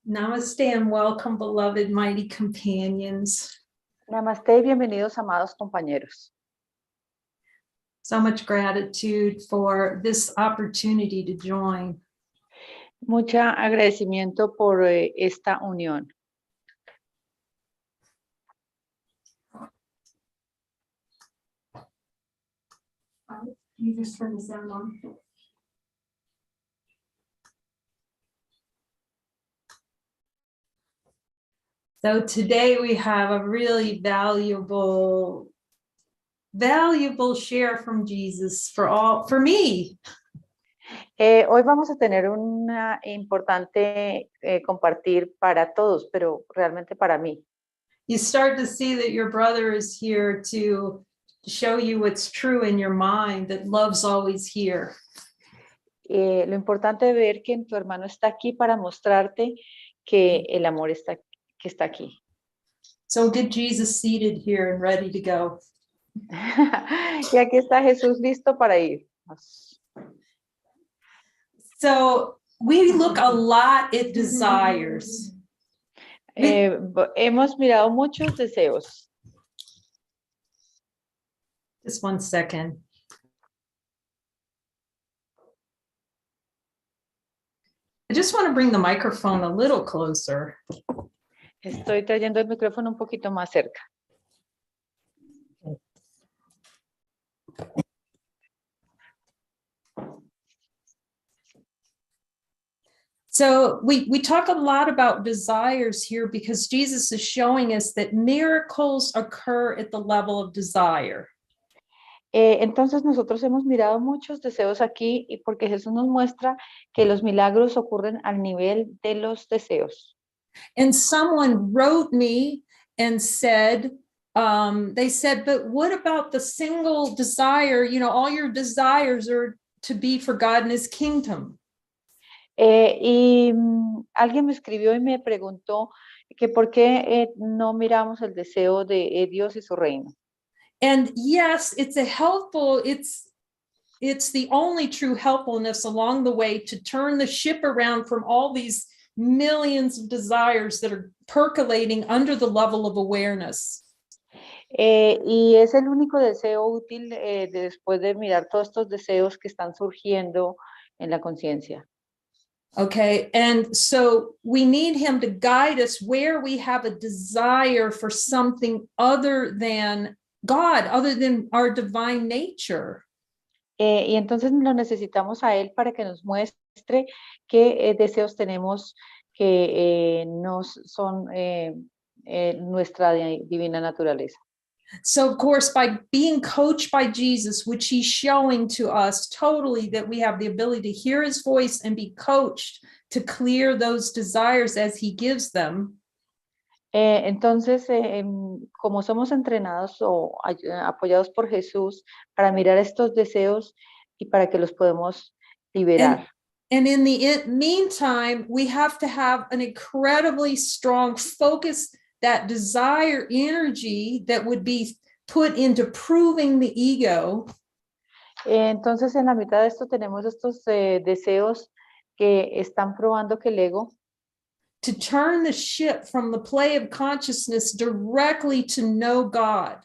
Namaste and welcome, beloved mighty companions. Namaste y bienvenidos, amados compañeros. So much gratitude for this opportunity to join. Mucho agradecimiento por esta unión. You just turn the sound on. So today we have a really valuable share from Jesus for me. Hoy vamos a tener una importante compartir para todos, pero realmente para mí. You start to see that your brother is here to show you what's true in your mind, that love's always here. Lo importante de ver que tu hermano está aquí para mostrarte que el amor está aquí. So get Jesus seated here and ready to go. Y aquí está Jesús listo para ir. So we look a lot at desires. Hemos mirado muchos deseos. Just one second. I just want to bring the microphone a little closer. Estoy trayendo el micrófono un poquito más cerca. So we talk a lot about desires here because Jesus is showing us that miracles occur at the level of desire. Entonces nosotros hemos mirado muchos deseos aquí y porque Jesús nos muestra que los milagros ocurren al nivel de los deseos. And someone wrote me and said, they said, but what about the single desire? You know, all your desires are to be for God and his kingdom. Alguien me escribió y me preguntó que por qué no miramos el deseo de Dios y su reino. And yes, it's the only true helpfulness along the way to turn the ship around from all these millions of desires that are percolating under the level of awareness. Y es el único deseo útil después de mirar todos estos deseos que están surgiendo en la conciencia. Okay, and so we need him to guide us where we have a desire for something other than God, other than our divine nature. Y entonces lo necesitamos a él para que nos muestre qué deseos tenemos que nos son nuestra divina naturaleza. So of course, by being coached by Jesus, which he's showing to us totally that we have the ability to hear his voice and be coached to clear those desires as he gives them. Entonces, como somos entrenados o apoyados por Jesús para mirar estos deseos y para que los podemos liberar. And in the meantime, we have to have an incredibly strong focus, that desire energy that would be put into proving the ego. Entonces, en la mitad de esto tenemos estos deseos que están probando que el ego to turn the ship from the play of consciousness directly to know God.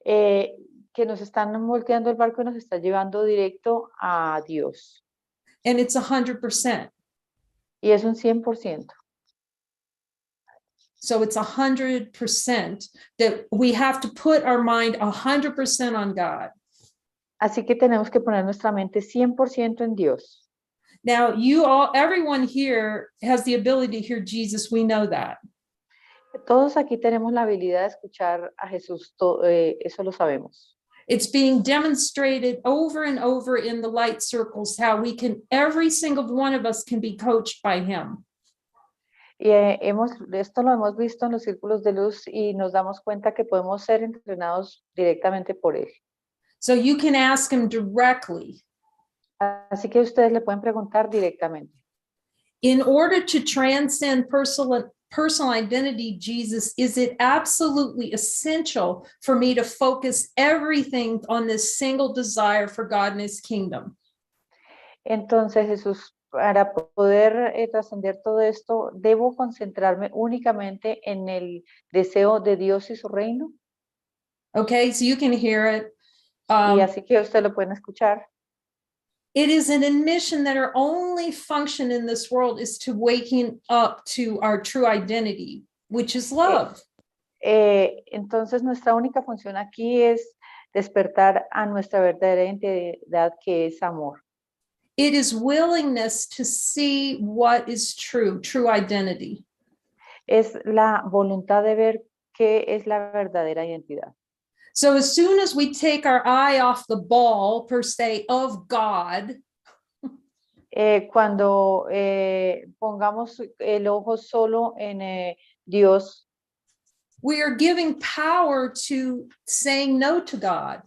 Que nos están volteando el barco y nos está llevando directo a Dios. And it's 100%. Y es un 100%. So it's 100% that we have to put our mind 100% on God. Así que tenemos que poner nuestra mente 100% en Dios. Now, everyone here has the ability to hear Jesus. We know that. Todos aquí tenemos la habilidad de escuchar a Jesús. Eso lo sabemos. It's being demonstrated over and over in the light circles how every single one of us can be coached by him. Y esto lo hemos visto en los círculos de luz y nos damos cuenta que podemos ser entrenados directamente por él. So you can ask him directly. Así que ustedes le pueden preguntar directamente. In order to transcend personal identity, Jesus, is it absolutely essential for me to focus everything on this single desire for God and his kingdom? Entonces, Jesús, para poder trascender todo esto, ¿debo concentrarme únicamente en el deseo de Dios y su reino? Okay, so you can hear it. Y así que usted lo pueden escuchar. It is an admission that our only function in this world is to waking up to our true identity, which is love. Entonces, nuestra única función aquí es despertar a nuestra verdadera identidad, que es amor. It is willingness to see what is true, true identity. Es la voluntad de ver qué es la verdadera identidad. So as soon as we take our eye off the ball, per se, of God, Cuando pongamos el ojo solo en Dios, we are giving power to saying no to God.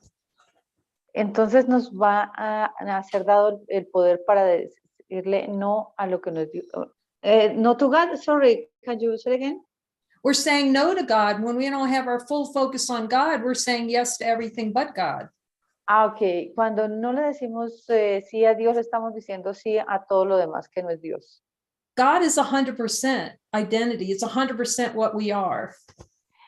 entonces nos va a ser dado el poder para decirle no a lo que nos dio. No to God, sorry, can you say it again? We're saying no to God. When we don't have our full focus on God, we're saying yes to everything but God. Ok. Cuando no le decimos sí a Dios, estamos diciendo sí a todo lo demás que no es Dios. God is 100% identity. It's 100% what we are.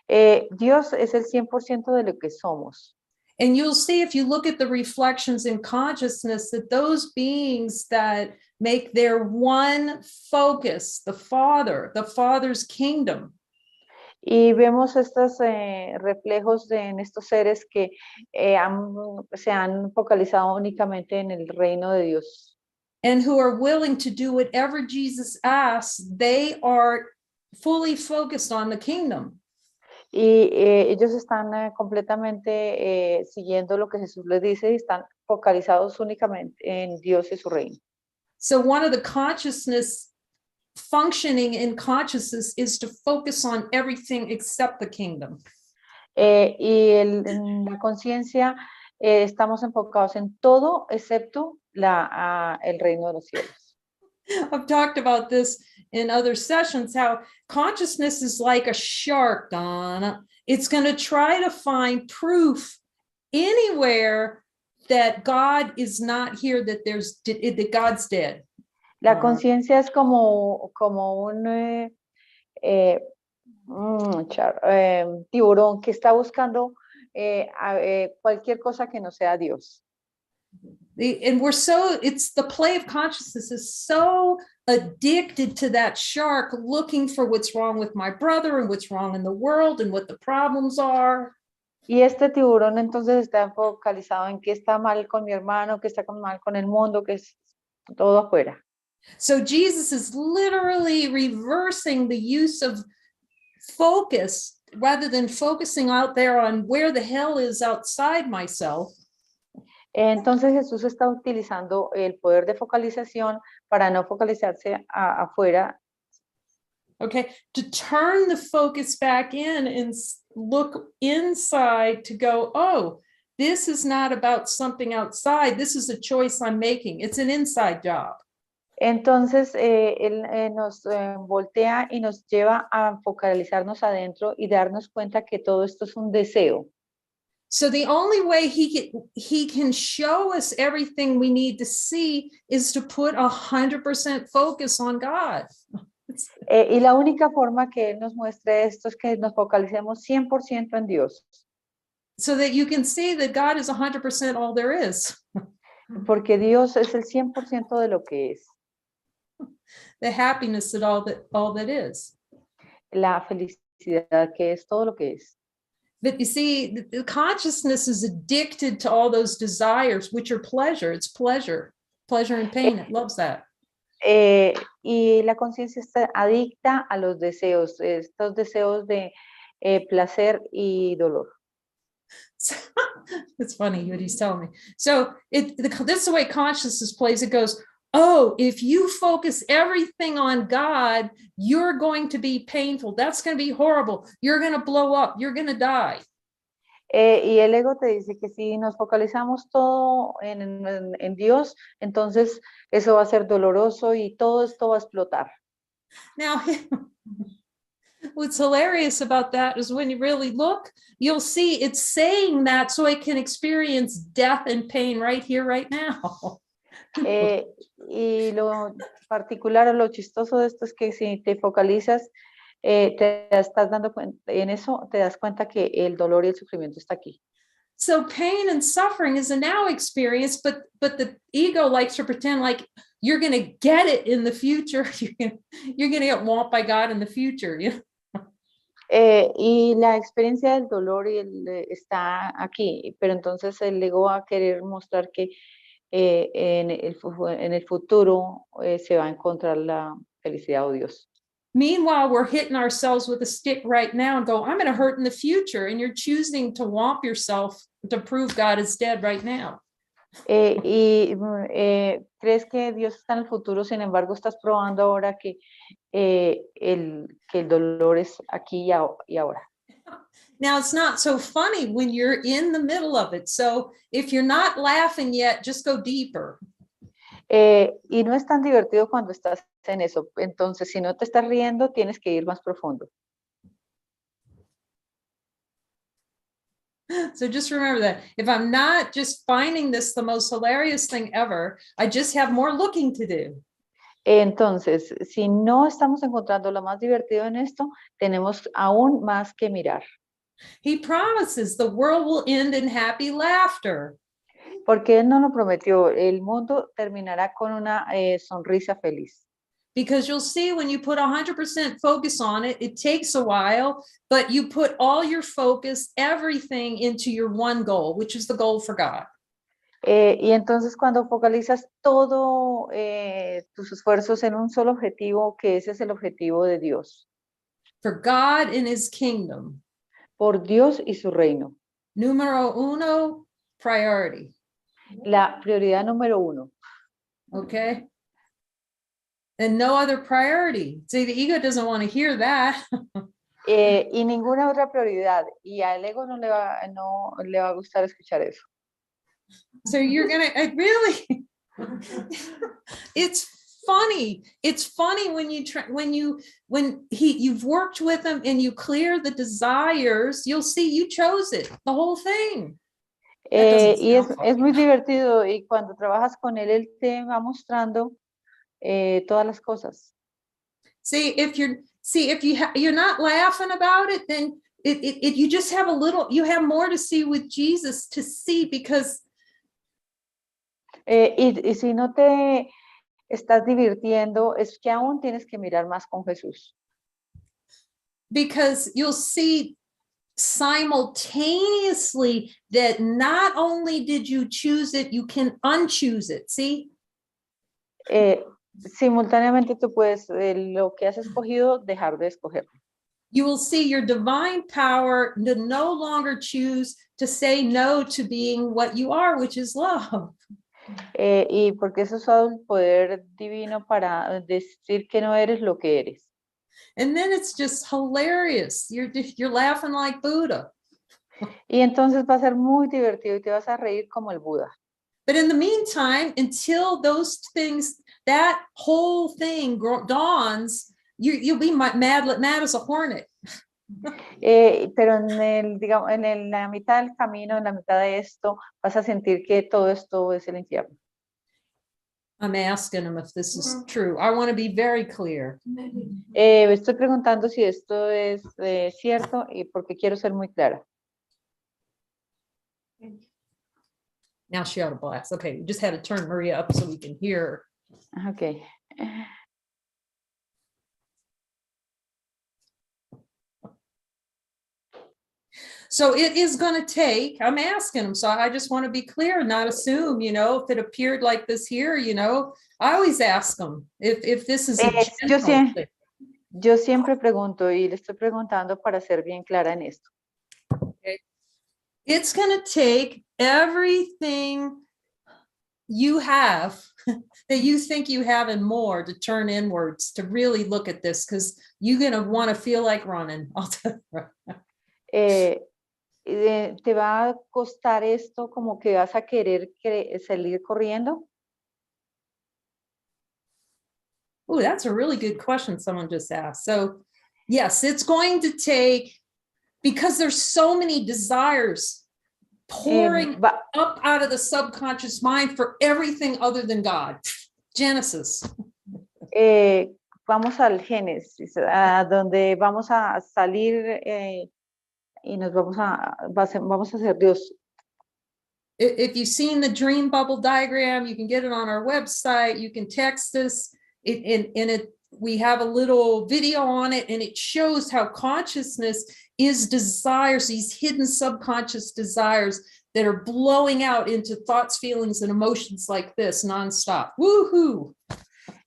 Dios es el 100% de lo que somos. And you'll see if you look at the reflections in consciousness that those beings that make their one focus, the Father's kingdom. Y vemos estos reflejos en estos seres que se han focalizado únicamente en el reino de Dios. And who are willing to do whatever Jesus asks, they are fully focused on the kingdom. Y ellos están completamente siguiendo lo que Jesús les dice y están focalizados únicamente en Dios y su reino. So one of the consciousness functioning in consciousness is to focus on everything except the kingdom. En la conciencia estamos enfocados en todo excepto el reino de los cielos. I've talked about this in other sessions, how consciousness is like a shark, Donna. It's going to try to find proof anywhere that God is not here, that God's dead. La conciencia es como un tiburón que está buscando cualquier cosa que no sea Dios. And it's the play of consciousness is so addicted to that shark, looking for what's wrong with my brother and what's wrong in the world and what the problems are. Y este tiburón entonces está focalizado en qué está mal con mi hermano, qué está mal con el mundo, qué es todo afuera. So Jesus is literally reversing the use of focus rather than focusing out there on where the hell is outside myself. Entonces Jesús está utilizando el poder de focalización para no focalizarse afuera. Okay, to turn the focus back in and look inside to go, oh, this is not about something outside. This is a choice I'm making. It's an inside job. Entonces, él nos voltea y nos lleva a focalizarnos adentro y darnos cuenta que todo esto es un deseo. So the only way he can show us everything we need to see is to put 100% focus on God. Y la única forma que él nos muestre esto es que nos focalicemos 100% en Dios. So that you can see that God is 100% all there is. Porque Dios es el 100% de lo que es. The happiness that all that is. La felicidad que es todo lo que es. But you see, the consciousness is addicted to all those desires, which are pleasure. It's pleasure and pain. It loves that. Y la conciencia está adicta a los deseos, estos deseos de placer y dolor. So, it's funny what he's telling me. So this is the way consciousness plays. It goes, oh, if you focus everything on God, you're going to be painful. That's going to be horrible. You're going to blow up. You're going to die. Y el ego te dice que si nos focalizamos todo en Dios, entonces eso va a ser doloroso y todo esto va a explotar. Now, what's hilarious about that is when you really look, you'll see it's saying that so it can experience death and pain right here, right now. Y lo particular o lo chistoso de esto es que si te focalizas, te estás dando cuenta, en eso te das cuenta que el dolor y el sufrimiento está aquí. So pain and suffering is a now experience, but the ego likes to pretend like you're going to get it in the future. You're going to get whomped by God in the future. You know? Y la experiencia del dolor está aquí, pero entonces el ego va a querer mostrar que en el futuro se va a encontrar la felicidad o Dios. Meanwhile, we're hitting ourselves with a stick right now and go, I'm going to hurt in the future. And you're choosing to whomp yourself to prove God is dead right now. Crees que Dios está en el futuro, sin embargo, estás probando ahora que el dolor es aquí y ahora. Now, it's not so funny when you're in the middle of it. So if you're not laughing yet, just go deeper. Y no es tan divertido cuando estás en eso. Entonces, si no te estás riendo, tienes que ir más profundo. So just remember that if I'm not just finding this the most hilarious thing ever, I just have more looking to do. Entonces, si no estamos encontrando lo más divertido en esto, tenemos aún más que mirar. He promises the world will end in happy laughter. Porque Él no lo prometió, el mundo terminará con una sonrisa feliz. Because you'll see when you put 100% focus on it, it takes a while, but you put all your focus, everything into your one goal, which is the goal for God. Y entonces cuando focalizas todo tus esfuerzos en un solo objetivo, que ese es el objetivo de Dios. For God and his kingdom. Por Dios y su reino. Número uno, priority. La prioridad número uno. Okay. And no other priority. See, the ego doesn't want to hear that. Y ninguna otra prioridad. Y al ego no le va a gustar escuchar eso. So you're going to really, it's funny. It's funny when you've worked with them and you clear the desires, you'll see you chose it, the whole thing. Y es muy divertido y cuando trabajas con él te va mostrando todas las cosas. See, if you're not laughing about it, then you just have you have more to see with Jesus to see, because y si no te estás divirtiendo, es que aún tienes que mirar más con Jesús. Because you'll see simultaneously that not only did you choose it, you can unchoose it. See? Simultáneamente tú puedes, lo que has escogido, dejar de escogerlo. You will see your divine power to no longer choose to say no to being what you are, which is love. Y porque eso es el poder divino para decir que no eres lo que eres. And then it's just hilarious. You're laughing like Buddha. Y entonces va a ser muy divertido y te vas a reír como el Buda. But in the meantime, until those things, that whole thing dawns, you'll be mad as a hornet. Pero en la mitad del camino, en la mitad de esto, vas a sentir que todo esto es el infierno. I'm asking him if this is true. I want to be very clear. Estoy preguntando si esto es cierto y porque quiero ser muy clara. Now she ought to blast. Okay, we just had to turn Maria up so we can hear her. Okay. So it is going to take, I'm asking him, so I just want to be clear and not assume, if it appeared like this here, I always ask them if this is a general thing. Yo siempre pregunto y le estoy preguntando para ser bien clara en esto. Okay. It's going to take everything you have that you think you have and more to turn inwards to really look at this, because you're going to want to feel like running. ¿Te va a costar esto como que vas a querer salir corriendo? Oh, that's a really good question someone just asked. So yes, it's going to take, because there's so many desires pouring up out of the subconscious mind for everything other than God. Genesis. Vamos al Génesis, a donde vamos a salir y nos vamos a ser Dios. If you've seen the dream bubble diagram, you can get it on our website. You can text us. We have a little video on it, and it shows how consciousness is desires, these hidden subconscious desires that are blowing out into thoughts, feelings, and emotions like this nonstop. Woohoo!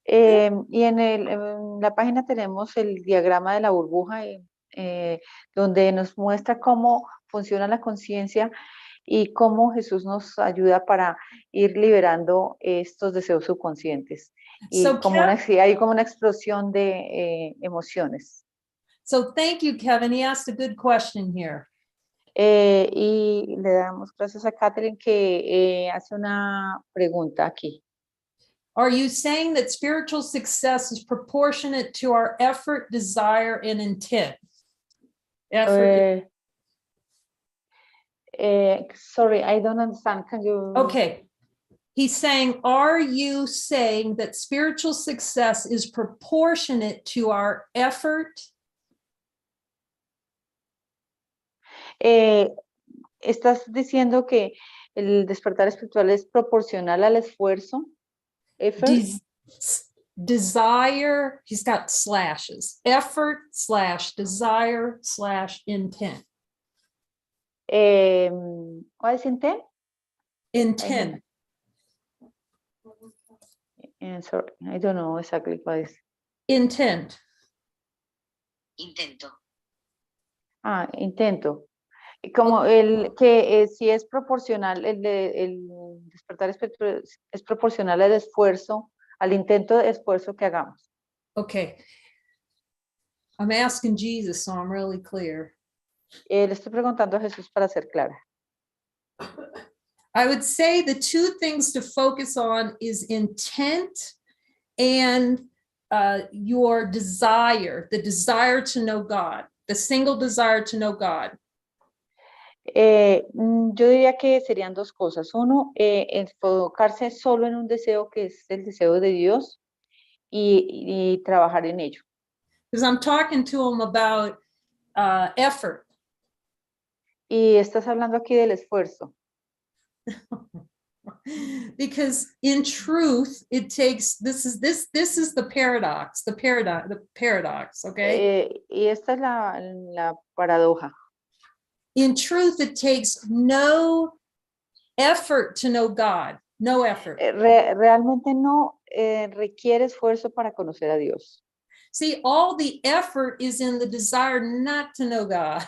Y en la página tenemos el diagrama de la burbuja, donde nos muestra cómo funciona la conciencia y cómo Jesús nos ayuda para ir liberando estos deseos subconscientes. Y hay como una explosión de emociones. So thank you, Kevin. He asked a good question here. Y le damos gracias a Catherine que hace una pregunta aquí. Are you saying that spiritual success is proportionate to our effort, desire, and intent? Effort. Sorry, I don't understand. Can you? Okay. He's saying, are you saying that spiritual success is proportionate to our effort? ¿Estás diciendo que el despertar espiritual es proporcional al esfuerzo? Desire, he's got slashes. Effort / desire / intent. What is intent? Intent. Sorry, I don't know exactly what is. Intent. Intento. Intento. Como el que si es proporcional, el despertar espiritual es proporcional al esfuerzo, al intento de esfuerzo que hagamos. Okay. I'm asking Jesus, so I'm really clear. Le estoy preguntando a Jesús para ser clara. I would say the two things to focus on is intent and your desire, the desire to know God, the single desire to know God. Yo diría que serían dos cosas. Uno, enfocarse solo en un deseo que es el deseo de Dios y trabajar en ello. Because I'm talking to him about effort. Y estás hablando aquí del esfuerzo. Because in truth, it takes, this is the paradox, the paradox, okay? Y esta es la paradoja. In truth, it takes no effort to know God, no effort. Realmente no requiere esfuerzo para conocer a Dios. See, all the effort is in the desire not to know God,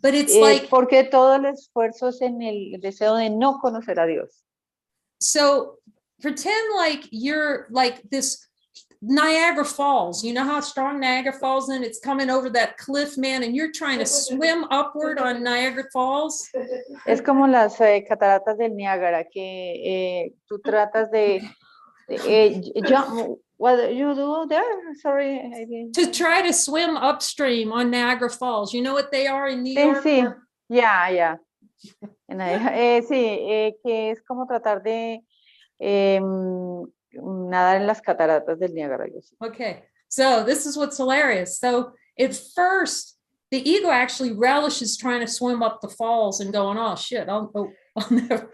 but it's like, porque todo el esfuerzo es en el deseo de no conocer a Dios. So pretend like you're like this Niagara Falls. You know how strong Niagara Falls is? It's coming over that cliff, man, and you're trying to swim upward on Niagara Falls. Es como las cataratas del Niágara que tú tratas de jump. What you do there? Sorry. To try to swim upstream on Niagara Falls. You know what they are in New York? Sí. Yeah. Sí, que es como tratar de nadar en las cataratas del Niágara. Okay, so this is what's hilarious. So at first, the ego actually relishes trying to swim up the falls and going, oh shit, I'll never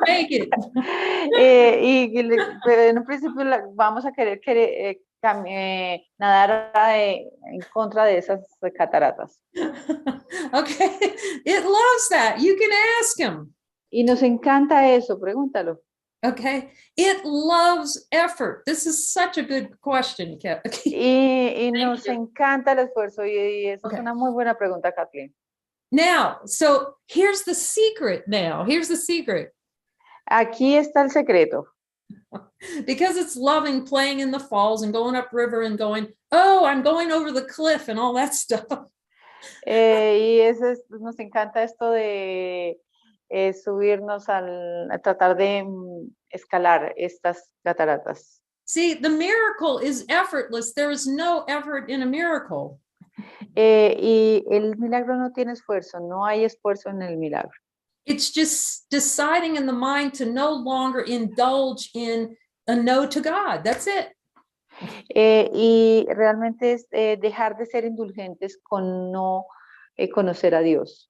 make it. Pero en un principio vamos a querer nadar en contra de esas cataratas. Okay, it loves that. You can ask him. Y nos encanta eso, pregúntalo. Okay, it loves effort. This is such a good question, Kevin. Y nos encanta el esfuerzo y es una muy buena pregunta, Kathleen. Now, so here's the secret now. Here's the secret. Aquí está el secreto. Because it's loving playing in the falls and going up river and going, oh, I'm going over the cliff and all that stuff. Y nos encanta esto de subirnos a tratar de escalar estas cataratas. See, the miracle is effortless. There is no effort in a miracle. Y el milagro no tiene esfuerzo, no hay esfuerzo en el milagro. It's just deciding in the mind to no longer indulge in a no to God. That's it. Y realmente es dejar de ser indulgentes con no conocer a Dios.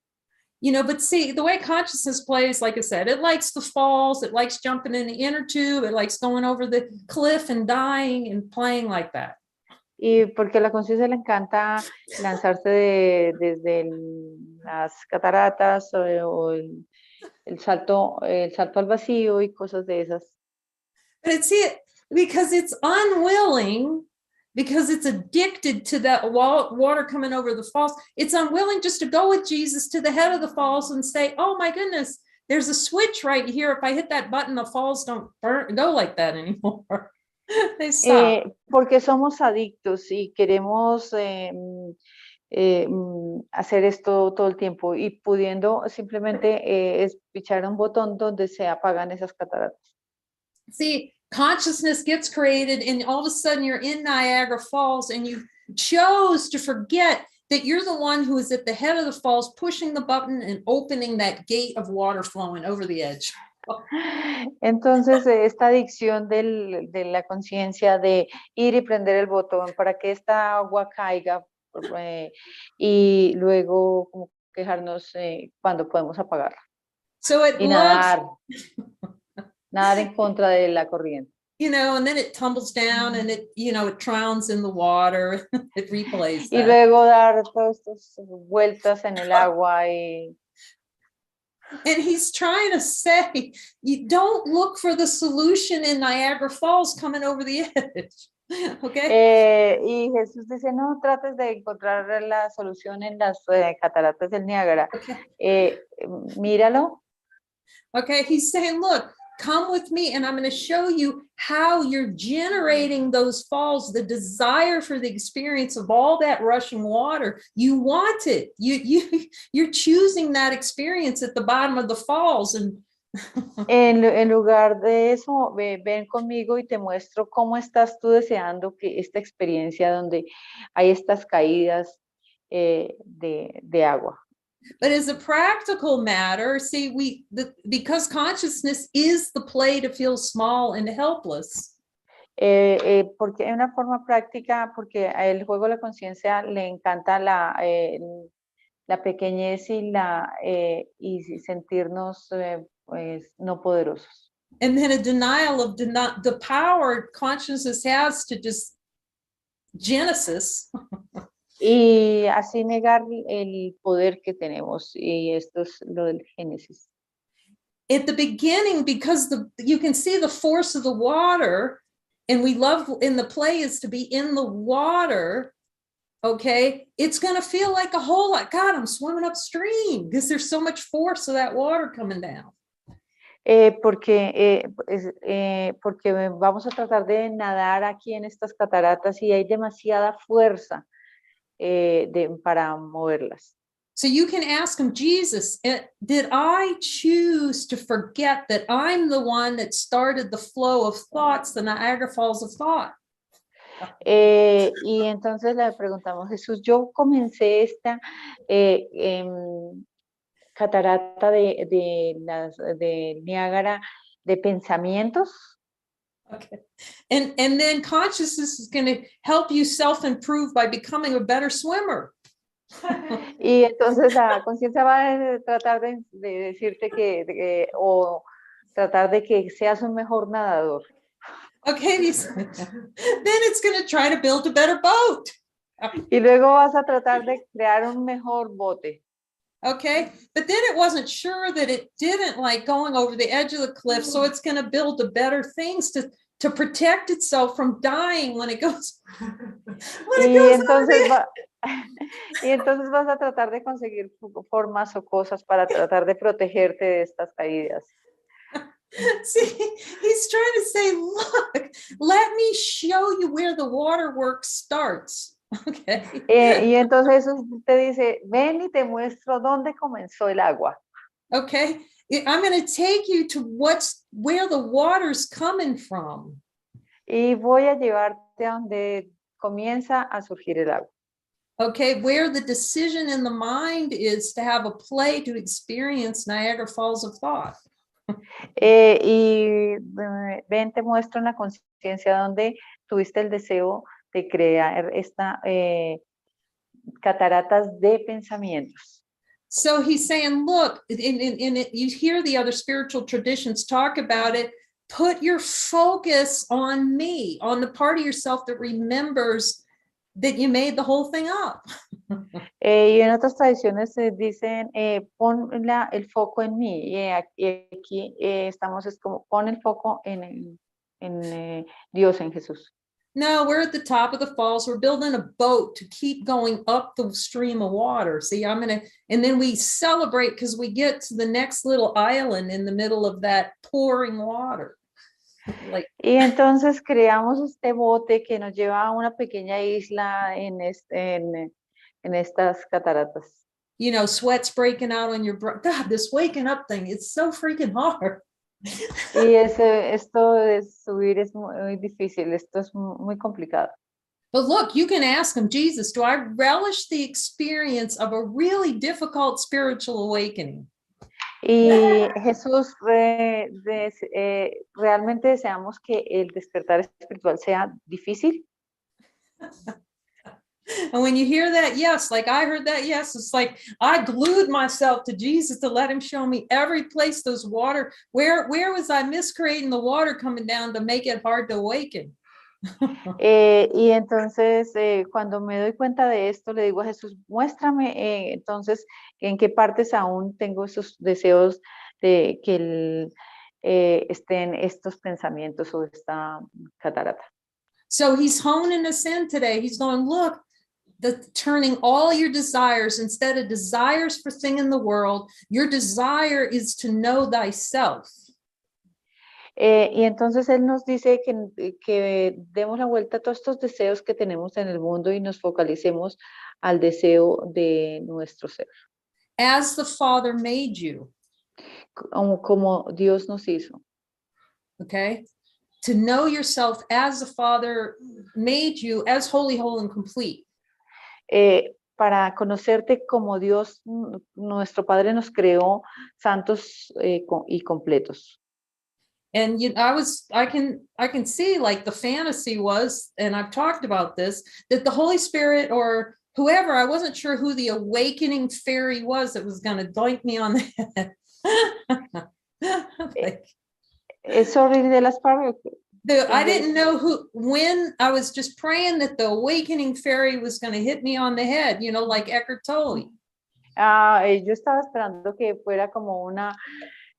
You know, but see, the way consciousness plays, like I said, it likes the falls, it likes jumping in the inner tube, it likes going over the cliff and dying and playing like that. Y porque a la conciencia le encanta lanzarse desde las cataratas o el salto al vacío y cosas de esas. But it's it because it's unwilling, because it's addicted to that water coming over the falls. It's unwilling just to go with Jesus to the head of the falls and say, oh my goodness, there's a switch right here. If I hit that button, the falls don't go like that anymore. They stop. Porque somos adictos y queremos hacer esto todo el tiempo y pudiendo simplemente pichar un botón donde se apagan esas cataratas. See, consciousness gets created and all of a sudden you're in Niagara Falls and you chose to forget that you're the one who is at the head of the falls, pushing the button and opening that gate of water flowing over the edge. Entonces, esta adicción de la conciencia de ir y prender el botón para que esta agua caiga y luego como quejarnos cuando podemos apagarla. So it y nadar en contra de la corriente. You know, and then it tumbles down and it, you know, it drowns in the water. It replays that. Y luego dar todas estas vueltas en el agua y and he's trying to say, you don't look for the solution in Niagara Falls coming over the edge. Okay. Y Jesús dice, no trates de encontrar la solución en las cataratas del Niágara. Okay. Míralo. Okay, he's saying, look, come with me and I'm going to show you how you're generating those falls, the desire for the experience of all that rushing water. You want it. You're choosing that experience at the bottom of the falls. And en lugar de eso, ven conmigo y te muestro cómo estás tú deseando que esta experiencia donde hay estas caídas de agua. But as a practical matter, see, because consciousness is the play to feel small and helpless. Porque en una forma práctica, porque el juego de la conciencia le encanta la pequeñez y sentirnos pues, no poderosos. And then a denial of the power consciousness has to just Genesis. Y así negar el poder que tenemos, y esto es lo del Génesis. At the beginning, because you can see the force of the water, and we love in the play is to be in the water, okay? It's going to feel like a whole lot. God, I'm swimming upstream because there's so much force of that water coming down. Porque vamos a tratar de nadar aquí en estas cataratas y hay demasiada fuerza para moverlas. So you can ask him, Jesus, did I choose to forget that I'm the one that started the flow of thoughts, the Niagara Falls of thought? Y entonces le preguntamos, Jesús, yo comencé esta catarata de Niágara de pensamientos. Okay. And then consciousness is going to help you self-improve by becoming a better swimmer. Y entonces la conciencia va a tratar de decirte o tratar de que seas un mejor nadador. Okay, then it's going to try to build a better boat. Y luego vas a tratar de crear un mejor bote. Okay, but then it wasn't sure that it didn't like going over the edge of the cliff, so it's going to build the better things to protect itself from dying when it goes. Y entonces vas a tratar de conseguir formas o cosas para tratar de protegerte de estas caídas. See, he's trying to say, look, let me show you where the waterworks starts. Okay. Y entonces te dice, ven y te muestro dónde comenzó el agua. Okay, I'm going to take you to where the water's coming from. Y voy a llevarte a donde comienza a surgir el agua. Okay, where the decision in the mind is to have a play to experience Niagara Falls of thought. Ven, te muestro una conciencia donde tuviste el deseo de crear esta cataratas de pensamientos. So he's saying, look, you hear the other spiritual traditions talk about it. Put your focus on me, on the part of yourself that remembers that you made the whole thing up. Y en otras tradiciones dicen, pon el foco en mí. Y aquí estamos, es como, pon el foco en Dios, en Jesús. No, we're at the top of the falls. We're building a boat to keep going up the stream of water. See, and then we celebrate because we get to the next little island in the middle of that pouring water. Like, y entonces creamos este bote que nos lleva a una pequeña isla en estas cataratas. You know, sweat's breaking out on your brow. God, this waking up thing, it's so freaking hard. Y esto de subir es muy difícil, esto es muy complicado. But look, you can ask him, Jesus, do I relish the experience of a really difficult spiritual awakening? Y Jesús, ¿realmente deseamos que el despertar espiritual sea difícil? And when you hear that yes, like I heard that yes, it's like I glued myself to Jesus to let him show me every place those water, where was I miscreating the water coming down to make it hard to awaken? Y entonces cuando me doy cuenta de esto, le digo a Jesús, muéstrame entonces en qué partes aún tengo esos deseos de que estén estos pensamientos o esta catarata. So he's honing us in today. He's going, look, turning all your desires, instead of desires for things in the world, your desire is to know thyself. Y entonces él nos dice que demos la vuelta a todos estos deseos que tenemos en el mundo y nos focalicemos al deseo de nuestro ser. As the Father made you. Como Dios nos hizo. Okay. To know yourself as the Father made you, as holy, whole, and complete. Para conocerte como Dios, nuestro Padre nos creó santos y completos. And I can see, like, the fantasy was, and I've talked about this, that the Holy Spirit or whoever, I wasn't sure who the awakening fairy was that was going to doink me on the head. Sorry, de las I didn't know when I was just praying that the awakening fairy was going to hit me on the head, you know, like Eckhart Tolle. Yo estaba esperando que fuera como una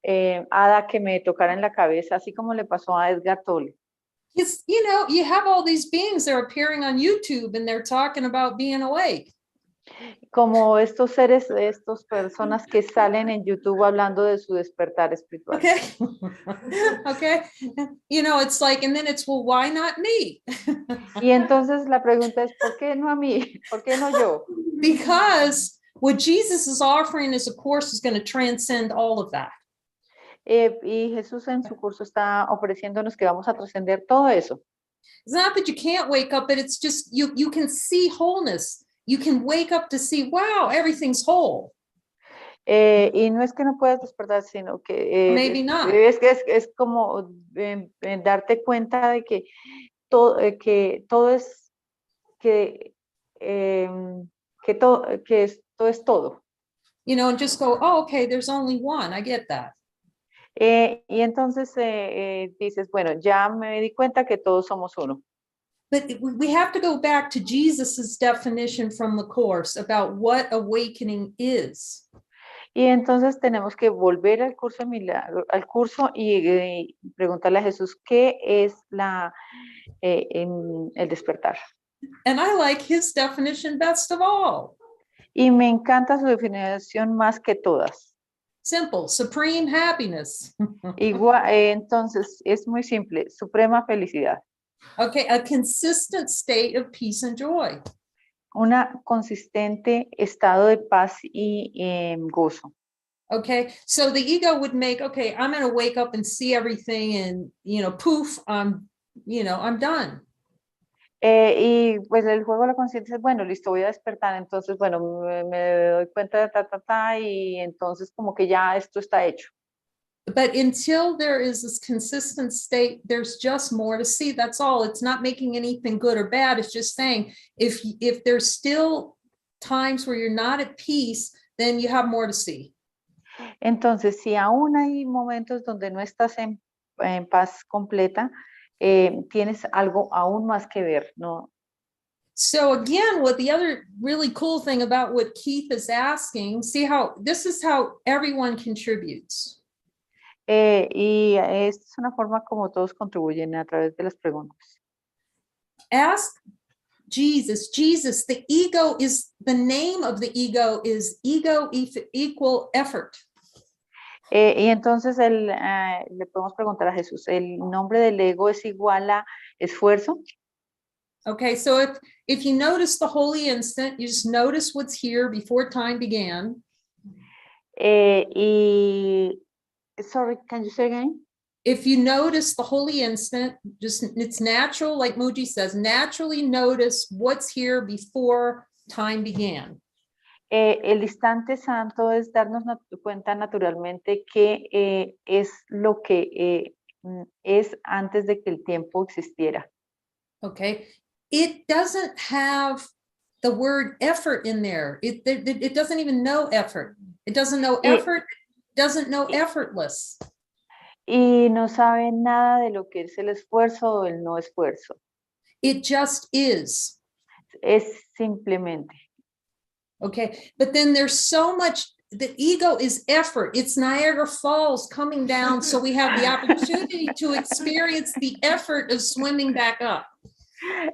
hada que me tocara en la cabeza, así como le pasó a Edgar Tolle. You know, you have all these beings that are appearing on YouTube and they're talking about being awake. Como estos seres, estas personas que salen en YouTube hablando de su despertar espiritual. Okay. Okay. You know, it's like, and then it's, well, why not me? Y entonces la pregunta es, ¿por qué no a mí? ¿Por qué no yo? Because what Jesus is offering as a course is going to transcend all of that. Y Jesús en su curso está ofreciéndonos que vamos a trascender todo eso. It's not that you can't wake up, but it's just you can see wholeness. You can wake up to see, wow, everything's whole. Y no es que no puedas despertar, sino que Maybe not. es como darte cuenta de que todo es esto es todo. You know, and just go, oh, okay, there's only one. I get that. Y entonces dices, bueno, ya me di cuenta que todos somos uno. But we have to go back to Jesus's definition from the course about what awakening is. Y entonces tenemos que volver al curso y preguntarle a Jesús qué es el despertar. And I like his definition best of all. Y me encanta su definición más que todas. Simple, supreme happiness. Igual, entonces es muy simple, suprema felicidad. Okay, a consistent state of peace and joy. Una consistente estado de paz y gozo. Okay, so the ego would make, okay, I'm going to wake up and see everything and, you know, poof, I'm done. Y pues el juego de la conciencia es, bueno, listo, voy a despertar, entonces, bueno, me doy cuenta de y entonces como que ya esto está hecho. But until there is this consistent state, there's just more to see. That's all. It's not making anything good or bad. It's just saying if there's still times where you're not at peace, then you have more to see. Entonces, si aún hay momentos donde no estás en paz completa, tienes algo aún más que ver, ¿no? So again, what the other really cool thing about what Keith is asking, see how this is how everyone contributes. Y esta es una forma como todos contribuyen a través de las preguntas. Ask Jesus, the ego is, the name of the ego is ego equal effort. Y entonces le podemos preguntar a Jesús, ¿el nombre del ego es igual a esfuerzo? Okay, so if you notice the holy instant, you just notice what's here before time began. Sorry, can you say again? If you notice the holy instant, just it's natural, like Muji says, naturally notice what's here before time began. El instante santo es darnos cuenta naturalmente que es lo que es antes de que el tiempo existiera. Okay, it doesn't have the word effort in there. It doesn't even know effort. It doesn't know effort, doesn't know effortless. Y no sabe nada de lo que es el esfuerzo o el no esfuerzo. It just is. Es simplemente. Okay, but then there's so much, the ego is effort. It's Niagara Falls coming down, so we have the opportunity to experience the effort of swimming back up.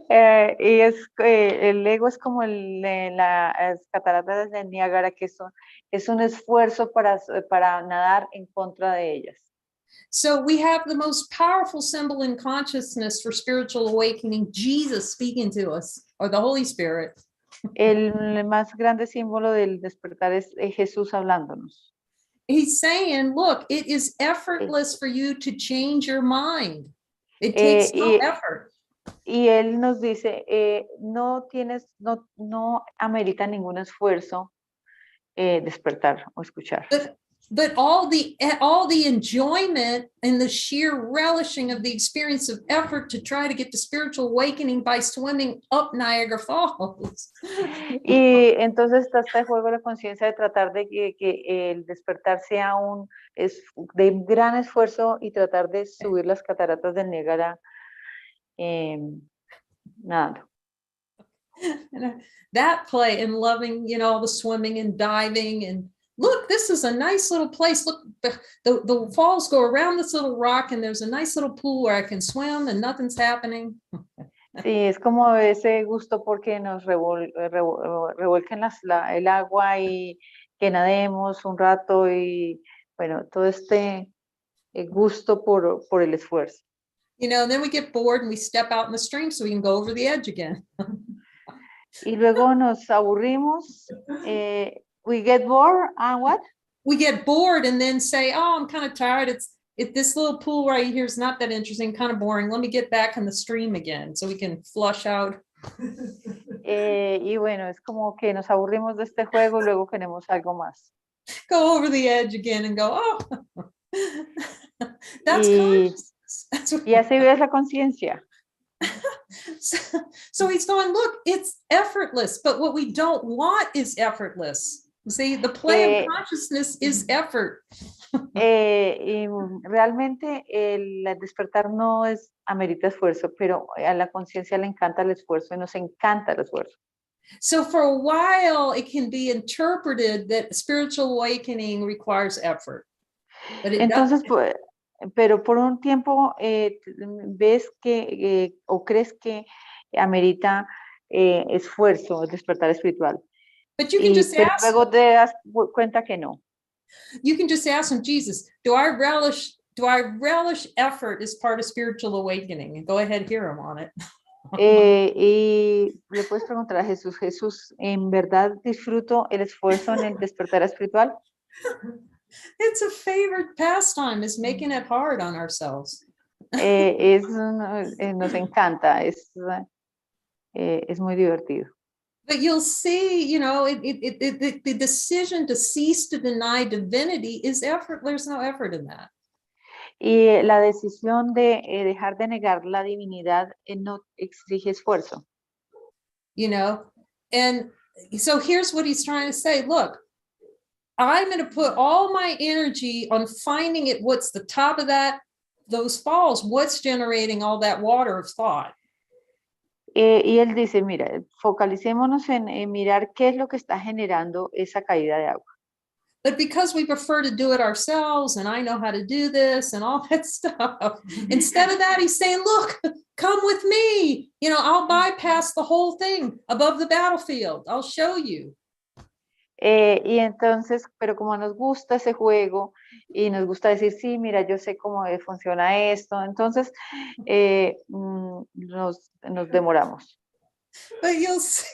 Y el ego es como las cataratas de Niágara, que es un esfuerzo para nadar en contra de ellas. So we have the most powerful symbol in consciousness for spiritual awakening, Jesus speaking to us, or the Holy Spirit. El más grande símbolo del despertar es Jesús hablándonos. He's saying, look, it is effortless for you to change your mind. It takes no effort. Y él nos dice, no amerita ningún esfuerzo despertar o escuchar. But all the enjoyment and the sheer relishing of the experience of effort to try to get to spiritual awakening by swimming up Niagara Falls. Y entonces está este juego de la conciencia de tratar de que el despertar sea de gran esfuerzo y tratar de subir las cataratas del Niágara nadando. That play and loving, all the swimming and diving and look, this is a nice little place. Look, the falls go around this little rock and there's a nice little pool where I can swim and nothing's happening. Sí, es como ese gusto porque nos revuelquen el agua y que nademos un rato y bueno, todo este gusto por el esfuerzo. Then we get bored and we step out in the stream so we can go over the edge again. Y luego nos aburrimos. We get bored and what? We get bored and then say, oh, I'm kind of tired. This little pool right here is not that interesting, kind of boring. Let me get back in the stream again so we can flush out. Y bueno, es como que nos aburrimos de este juego y luego queremos algo más. Go over the edge again and go, oh, that's consciousness. Y así ves la conciencia. So he's going, look, it's effortless, but what we don't want is effortless. See, the play of consciousness is effort. Y realmente el despertar no amerita esfuerzo, pero a la conciencia le encanta el esfuerzo y nos encanta el esfuerzo. So for a while, it can be interpreted that spiritual awakening requires effort. But it Entonces, pero por un tiempo ves que o crees que amerita esfuerzo el despertar espiritual. But you can just pero ask, luego te das cuenta que no. You can just ask him, Jesus, do I relish effort as part of spiritual awakening? And go ahead, hear him on it. Y le puedes preguntar a Jesús, Jesús, ¿en verdad disfruto el esfuerzo en el despertar espiritual? It's a favorite pastime, is making it hard on ourselves. Nos encanta, Es muy divertido. But you'll see, you know, the decision to cease to deny divinity is effort. There's no effort in that. Y la decisión de dejar de negar la divinidad no exige esfuerzo. You know, and so here's what he's trying to say. Look, I'm going to put all my energy on finding it. What's the top of those falls? What's generating all that water of thought? Y él dice, mira, focalicémonos en mirar qué es lo que está generando esa caída de agua. But because we prefer to do it ourselves, and I know how to do this and all that stuff, instead of that, he's saying, look, come with me. You know, I'll bypass the whole thing above the battlefield. I'll show you. Y entonces, pero como nos gusta ese juego y nos gusta decir, sí, mira, yo sé cómo funciona esto, entonces nos demoramos. But you'll see,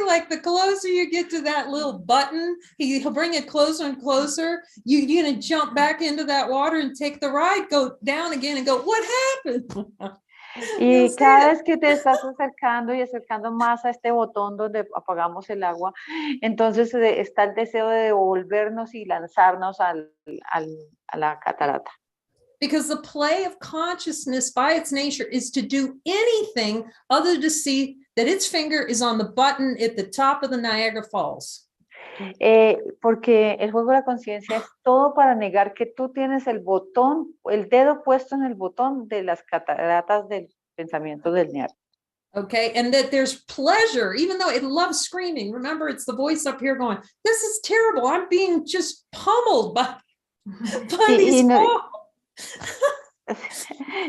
like the closer you get to that little button, he'll bring it closer and closer. You're going to jump back into that water and take the ride, go down again and go, what happened? Y cada vez que te estás acercando y acercando más a este botón donde apagamos el agua, entonces está el deseo de devolvernos y lanzarnos a la catarata. Because the play of consciousness by its nature is to do anything other to see that its finger is on the button at the top of the Niagara Falls. Porque el juego de la conciencia es todo para negar que tú tienes el botón, el dedo puesto en el botón de las cataratas del pensamiento del Niagara. Okay, and that there's pleasure, even though it loves screaming. Remember, it's the voice up here going, this is terrible. I'm being just pummeled by these falls.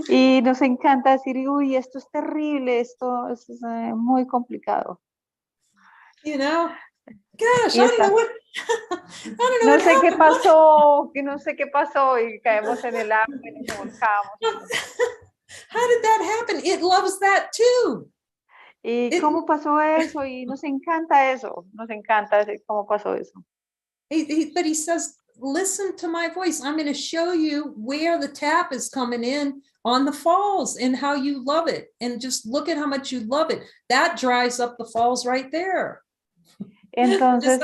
Y nos encanta decir, uy, esto es terrible, esto es muy complicado. You know, gosh, I don't know what, no sé qué pasó, que no sé qué pasó y caemos en el agua y nos volcamos. How did that happen? It loves that too. ¿Y cómo pasó eso? Y nos encanta eso, nos encanta cómo pasó eso. But he says, listen to my voice. I'm going to show you where the tap is coming in on the falls and how you love it. And just look at how much you love it. That dries up the falls right there. Entonces,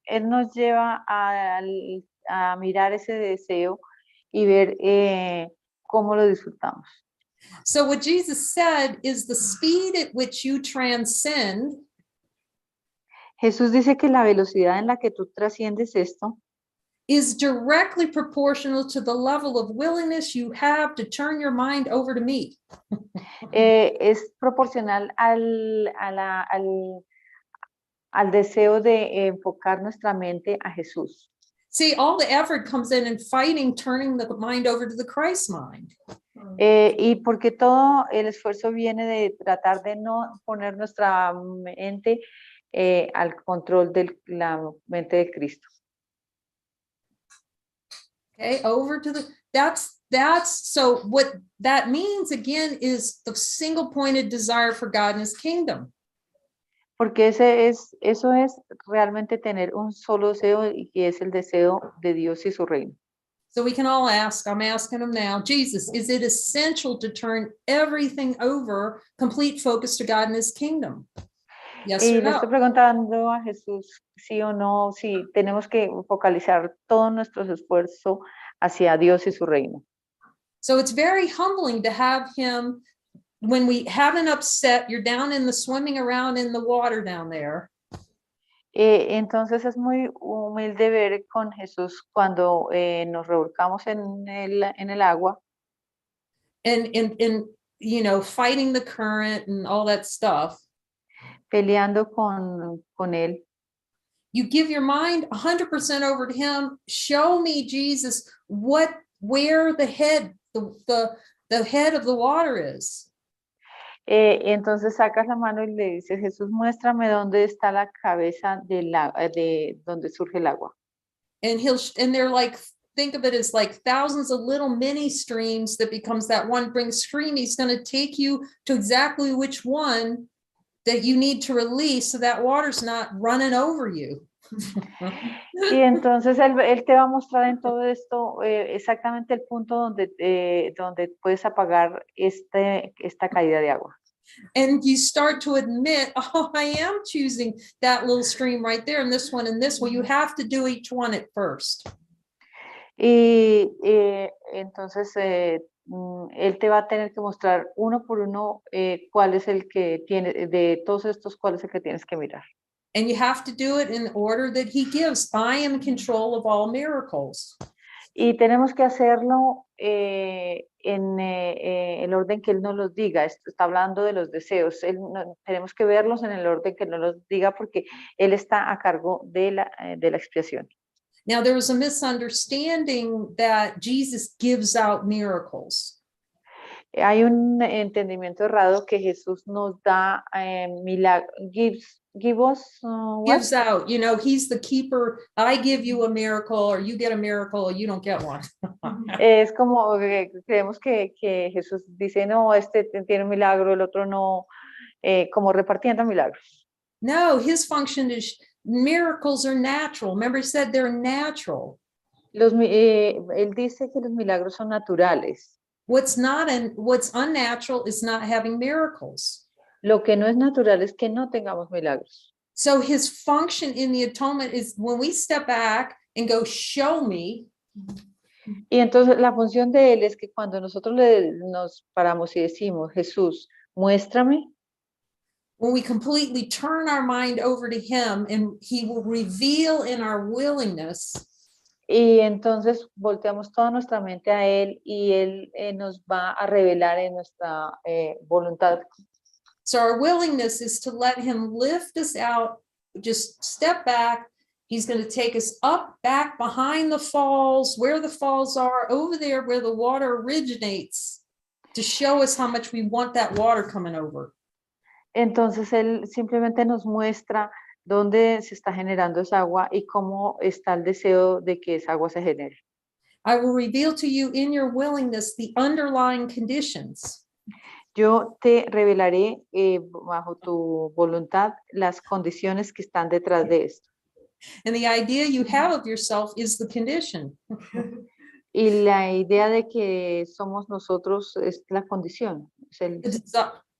él nos lleva a mirar ese deseo y ver cómo lo disfrutamos. So what Jesus said is the speed at which you transcend. Jesús dice que la velocidad en la que tú trasciendes esto is directly proportional to the level of willingness you have to turn your mind over to me. Es proporcional al deseo de enfocar nuestra mente a Jesús. See, all the effort comes in fighting, turning the mind over to the Christ mind. Y porque todo el esfuerzo viene de tratar de no poner nuestra mente al control de la mente de Cristo. Okay, over to that's so what that means again is the single pointed desire for God and his kingdom. Porque eso es realmente tener un solo deseo y que es el deseo de Dios y su reino. So we can all ask, I'm asking them now, Jesus, is it essential to turn everything over, complete focus to God and his kingdom? Yes y or le no? estoy preguntando a Jesús sí o no, si tenemos que focalizar todo nuestro esfuerzo hacia Dios y su reino. So it's very humbling to have him, when we have an upset, you're down in the swimming around in the water down there. Entonces es muy humilde ver con Jesús cuando nos revolcamos en el agua. And you know, fighting the current and all that stuff. Peleando con él. You give your mind 100% over to him. Show me, Jesus, where the head of the water is. Entonces sacas la mano y le dices, Jesús, muéstrame dónde está la cabeza de donde surge el agua. And they're like, think of it as like thousands of little mini streams that becomes that one big stream. He's going to take you to exactly which one that you need to release so that water's not running over you. Y entonces él te va a mostrar en todo esto exactamente el punto donde puedes apagar esta caída de agua. And you start to admit, oh, I am choosing that little stream right there and this one and this one. You have to do each one at first. Y entonces él te va a tener que mostrar uno por uno cuál es el que tiene, de todos estos, cuál es el que tienes que mirar. And you have to do it in the order that he gives. I am in control of all miracles. Y tenemos que hacerlo en el orden que él nos los diga. Esto está hablando de los deseos. Tenemos que verlos en el orden que él nos los diga porque él está a cargo de la expiación. Now, there was a misunderstanding that Jesus gives out miracles. Hay un entendimiento errado que Jesús nos da milagros. Give us what? Gives out, you know, he's the keeper. I give you a miracle, or you get a miracle, or you don't get one. Es como creemos que Jesús dice, no, este tiene un milagro, el otro no, como repartiendo milagros. No, his function is miracles are natural. Remember, he said they're natural. Él dice que los milagros son naturales. What's unnatural is not having miracles. Lo que no es natural es que no tengamos milagros. So his function in the atonement is when we step back and go, show me. Y entonces la función de él es que cuando nosotros nos paramos y decimos, Jesús, muéstrame. When we completely turn our mind over to him and he will reveal in our willingness. Y entonces volteamos toda nuestra mente a él y él nos va a revelar en nuestra voluntad. So our willingness is to let him lift us out, just step back. He's going to take us up, back behind the falls, where the falls are, over there where the water originates, to show us how much we want that water coming over. Entonces él simplemente nos muestra dónde se está generando esa agua y cómo está el deseo de que esa agua se genere. I will reveal to you in your willingness the underlying conditions. Yo te revelaré bajo tu voluntad las condiciones que están detrás de esto. And the idea you have of yourself is the condition. Y la idea de que somos nosotros es la condición. Es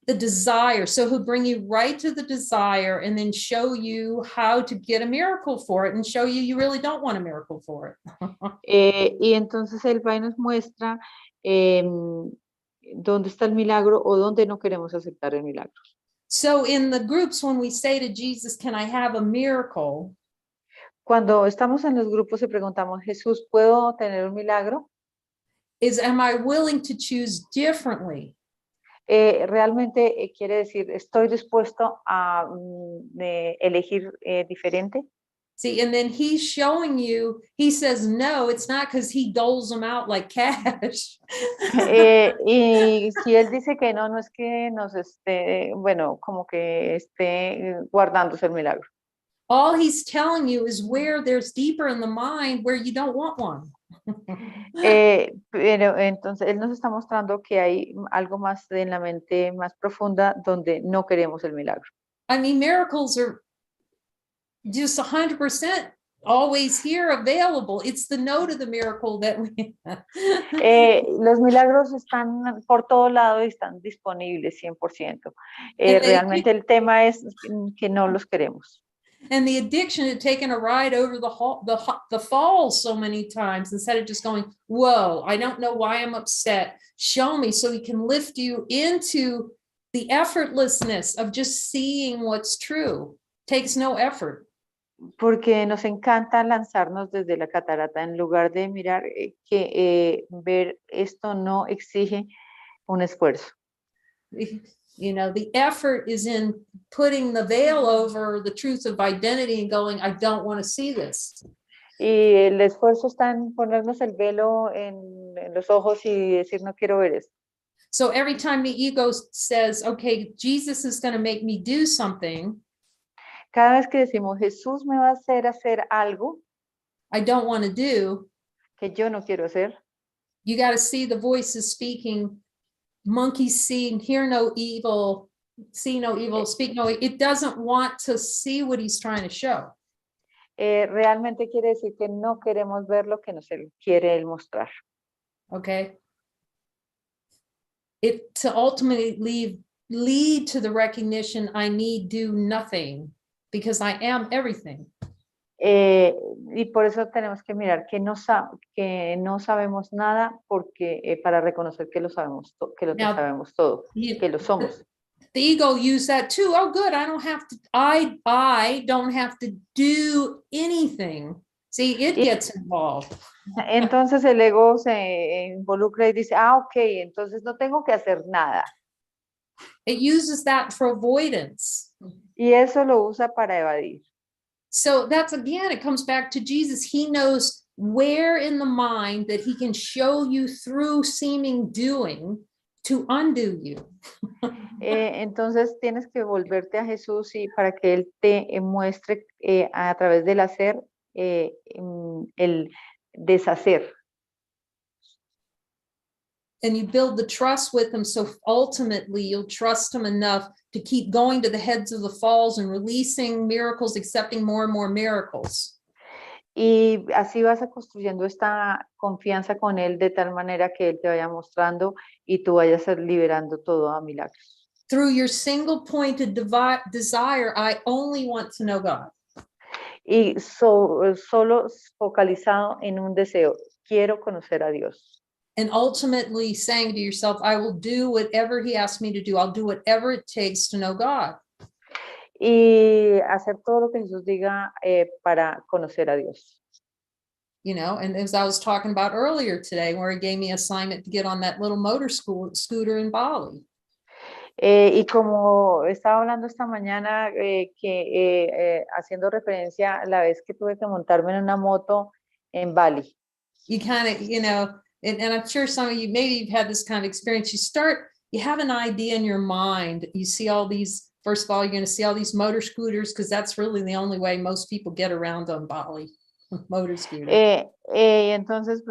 the desire. So he'll bring you right to the desire and then show you how to get a miracle for it and show you really don't want a miracle for it. Y entonces él va y nos muestra dónde está el milagro o dónde no queremos aceptar el milagro. So in the groups, when we say to Jesus, can I have a miracle? Cuando estamos en los grupos y preguntamos, Jesús, ¿puedo tener un milagro? Am I willing to choose differently? Realmente quiere decir, ¿estoy dispuesto a elegir diferente? See, and then he's showing you, he says, no, it's not because he doles them out like cash. Y si él dice que no, no es que nos esté, bueno, como que esté guardándose el milagro. All he's telling you is where there's deeper in the mind where you don't want one. Pero entonces él nos está mostrando que hay algo más en la mente más profunda donde no queremos el milagro. I mean, miracles are just 100% always here available. It's the no to the miracle that we los milagros están por todo lado y están disponibles 100%. Realmente el tema es que no los queremos. And the addiction to taking a ride over the falls so many times instead of just going, whoa, I don't know why I'm upset. Show me, so he can lift you into the effortlessness of just seeing what's true. Takes no effort. Porque nos encanta lanzarnos desde la catarata en lugar de mirar que ver esto no exige un esfuerzo. You know, the effort is in putting the veil over the truth of identity and going, I don't want to see this. Y el esfuerzo está en ponernos el velo en los ojos y decir, no quiero ver esto. So every time the ego says, okay, Jesus is going to make me do something. Cada vez que decimos, Jesús me va a hacer algo I don't want to do, que yo no quiero hacer. You got to see the voices speaking. Monkeys see, hear no evil, see no evil, speak no evil. It doesn't want to see what he's trying to show. Realmente quiere decir que no queremos ver lo que nos quiere él mostrar. Okay. To ultimately lead to the recognition I need do nothing because I am everything. Y por eso tenemos que mirar que no sabemos nada porque para reconocer que lo sabemos, que lo Now, sabemos todo, que lo somos. The ego use that too. Oh, good. I don't have to. I don't have to do anything. See, it gets involved. Entonces el ego se involucra y dice, ok, entonces no tengo que hacer nada. It uses that for avoidance. Y eso lo usa para evadir. So that's, again, it comes back to Jesus. He knows where in the mind that he can show you through seeming doing to undo you. Entonces tienes que volverte a Jesús y para que Él te muestre a través del hacer el deshacer. And you build the trust with him, so ultimately you'll trust him enough to keep going to the heads of the falls and releasing miracles, accepting more and more miracles. Y así vas a construyendo esta confianza con Él de tal manera que Él te vaya mostrando y tú vayas liberando todo a milagros. Through your single pointed desire, I only want to know God. Y solo focalizado en un deseo, quiero conocer a Dios. And ultimately saying to yourself, I will do whatever he asks me to do. I'll do whatever it takes to know God. Y hacer todo lo que Jesús diga para conocer a Dios. You know, and as I was talking about earlier today, where he gave me assignment to get on that little motor scooter in Bali. Y como estaba hablando esta mañana, haciendo referencia a la vez que tuve que montarme en una moto en Bali. You kind of, you know, and I'm sure some of you, maybe you've had this kind of experience. You have an idea in your mind. You see all these, first of all, you're going to see all these motor scooters because that's really the only way most people get around on Bali, motor scooter. Entonces,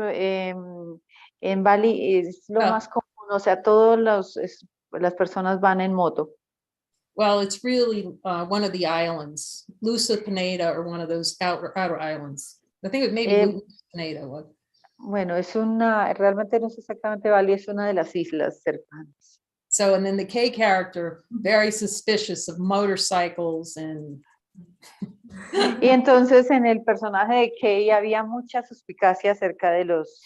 en Bali es lo más común, o sea, las personas van en moto. Well, it's really one of the islands, Lusa Pineda, or one of those outer islands. I think it may be Lusa Pineda. Bueno, realmente no es exactamente Bali, es una de las islas cercanas. So, and then the K character, very suspicious of motorcycles and... Y entonces en el personaje de Kay había mucha suspicacia acerca de los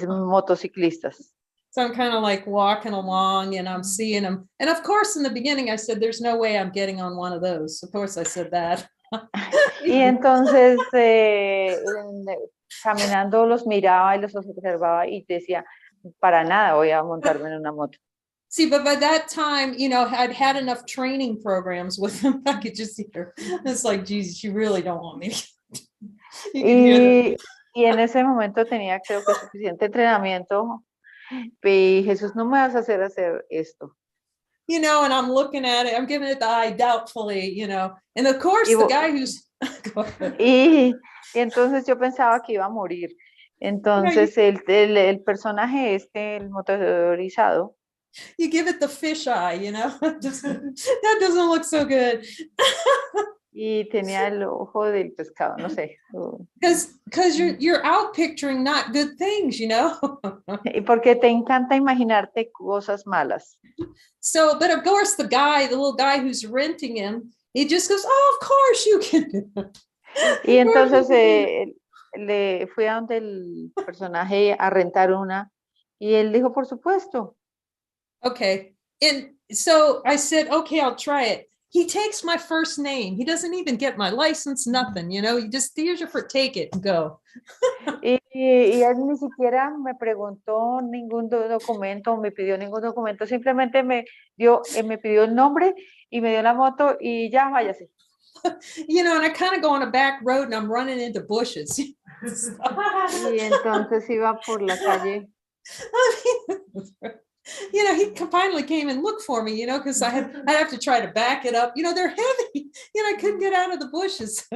motociclistas. So I'm kind of like walking along and I'm seeing them. And of course, in the beginning, I said, there's no way I'm getting on one of those. Of course, I said that. Y entonces caminando los miraba y los observaba y decía, para nada voy a montarme en una moto. See, but by that time, you know, I'd had enough training programs with them. I could just hear, it's like, Jesus, you really don't want me. Y en ese momento tenía, creo que, suficiente entrenamiento. Y Jesús, no me vas a hacer esto. You know, and I'm looking at it, I'm giving it the eye doubtfully, you know. And of course, the guy who's... y entonces yo pensaba que iba a morir. Entonces el personaje el motorizado. You give it the fish eye, you know. That doesn't look so good. Y tenía el ojo del pescado, no sé. Because you're out picturing not good things, you know. Porque te encanta imaginarte cosas malas. So, but of course, the little guy who's renting him, he just goes, "Oh, of course you can do it." Y entonces le fui a donde el personaje a rentar una y él dijo, por supuesto. Okay, and so I said, okay, I'll try it. He takes my first name. He doesn't even get my license, nothing, you know. Here's your take it and go. Y él ni siquiera me preguntó ningún documento, me pidió ningún documento, simplemente me pidió el nombre y me dio la moto y ya váyase. You know, and I kind of go on a back road and I'm running into bushes. Y entonces iba por la calle. You know, he finally came and looked for me, you know, because I'd have to try to back it up. You know, they're heavy. You know, I couldn't get out of the bushes.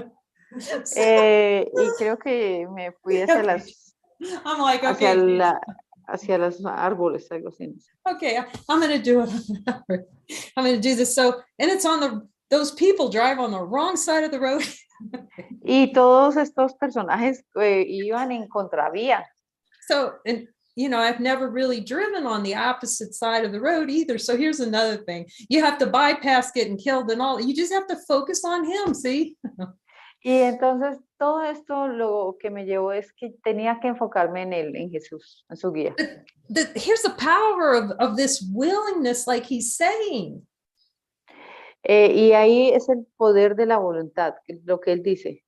Y creo que me fui hacia I'm like, okay. Hacia los árboles, algo así. Okay, I'm going to do it. I'm going to do this. So, and it's on those people drive on the wrong side of the road. Y todos estos personajes iban en contravía. So, and I've never really driven on the opposite side of the road either. So here's another thing. You have to bypass getting killed and all. You just have to focus on him, see? Y entonces todo esto lo que me llevó es que tenía que enfocarme en él, en Jesús, en su guía. Here's the power of this willingness, like he's saying. Y ahí es el poder de la voluntad, lo que él dice.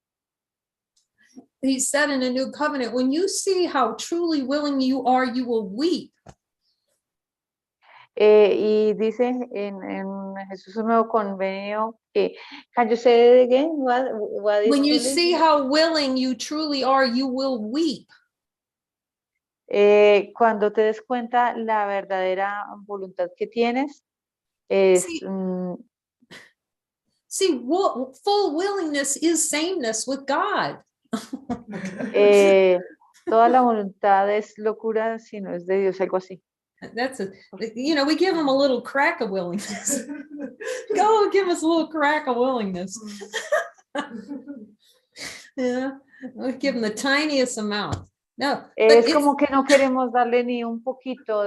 He said in a new covenant, when you see how truly willing you are, you will weep. Y dice en Jesús un nuevo convenio que, can you say it again? What is When you truly? see how willing you truly are, you will weep. Cuando te des cuenta la verdadera voluntad que tienes, es... See, full willingness is sameness with God. Toda la voluntad es locura si no es de Dios, algo así. That's we give them a little crack of willingness. Go give us a little crack of willingness. Yeah, we give them the tiniest amount. No, es como que no queremos darle ni un poquito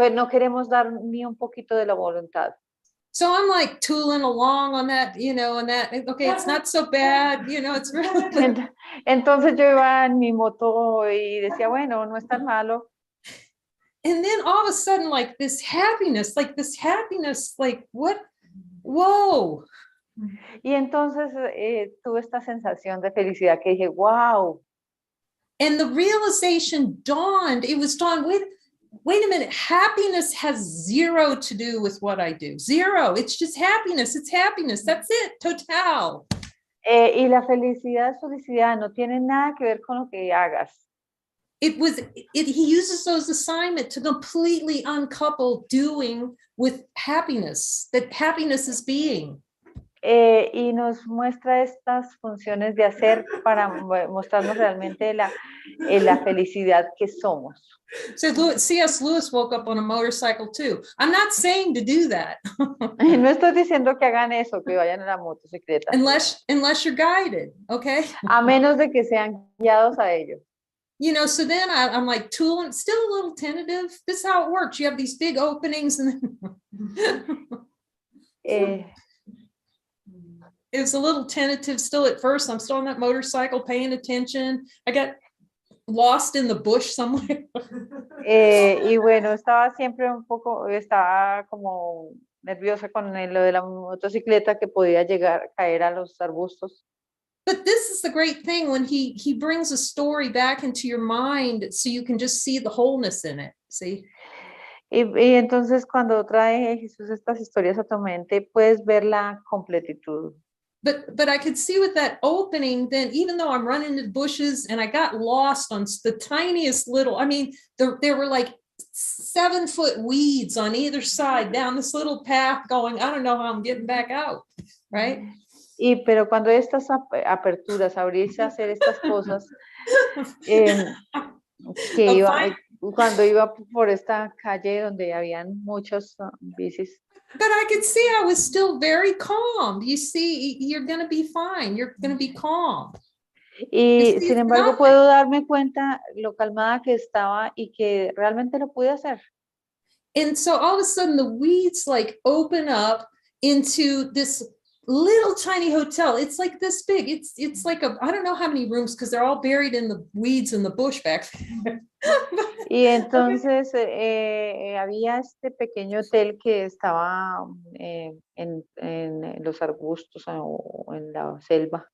no queremos dar ni un poquito de la voluntad. So I'm like tooling along on that, and that, okay, it's not so bad, it's really good. Entonces yo iba en mi moto y decía, bueno, no es tan malo. And then all of a sudden, like this happiness, like what? Whoa. Y entonces tuve esta sensación de felicidad que dije, wow. And the realization dawned, wait a minute, happiness has zero to do with what I do. Zero, it's just happiness, that's it, total. Y la felicidad no tiene nada que ver con lo que hagas. He uses those assignments to completely uncouple doing with happiness, that happiness is being. Y nos muestra estas funciones de hacer para mostrarnos realmente la felicidad que somos. So C.S. Lewis woke up on a motorcycle too. I'm not saying to do that. No estoy diciendo que hagan eso, que vayan en la motocicleta. Unless you're guided, okay? A menos de que sean guiados a ello. So then I'm like tooling, still a little tentative. This is how it works. You have these big openings and then it was a little tentative still at first. I'm still on that motorcycle paying attention. I got lost in the bush somewhere. Y bueno, estaba como nerviosa con lo de la motocicleta que podía caer a los arbustos. But this is the great thing when he brings a story back into your mind so you can just see the wholeness in it, see? Y entonces cuando trae Jesús estas historias a tu mente, puedes ver la completitud. But I could see with that opening, then even though I'm running into the bushes and I got lost on the tiniest little, there were like 7-foot weeds on either side down this little path going, I don't know how I'm getting back out, right? Pero cuando estas aperturas, abrirse a hacer estas cosas, cuando iba por esta calle donde habían muchos bicis. But I could see I was still very calm. You see, you're going to be fine. You're going to be calm. Y sin embargo puedo darme cuenta lo calmada que estaba y que realmente lo pude hacer. And so all of a sudden the weeds like open up into this little tiny hotel. It's like this big. It's like I don't know how many rooms because they're all buried in the weeds in the bush back there. Y entonces había este pequeño hotel que estaba en los arbustos o en la selva.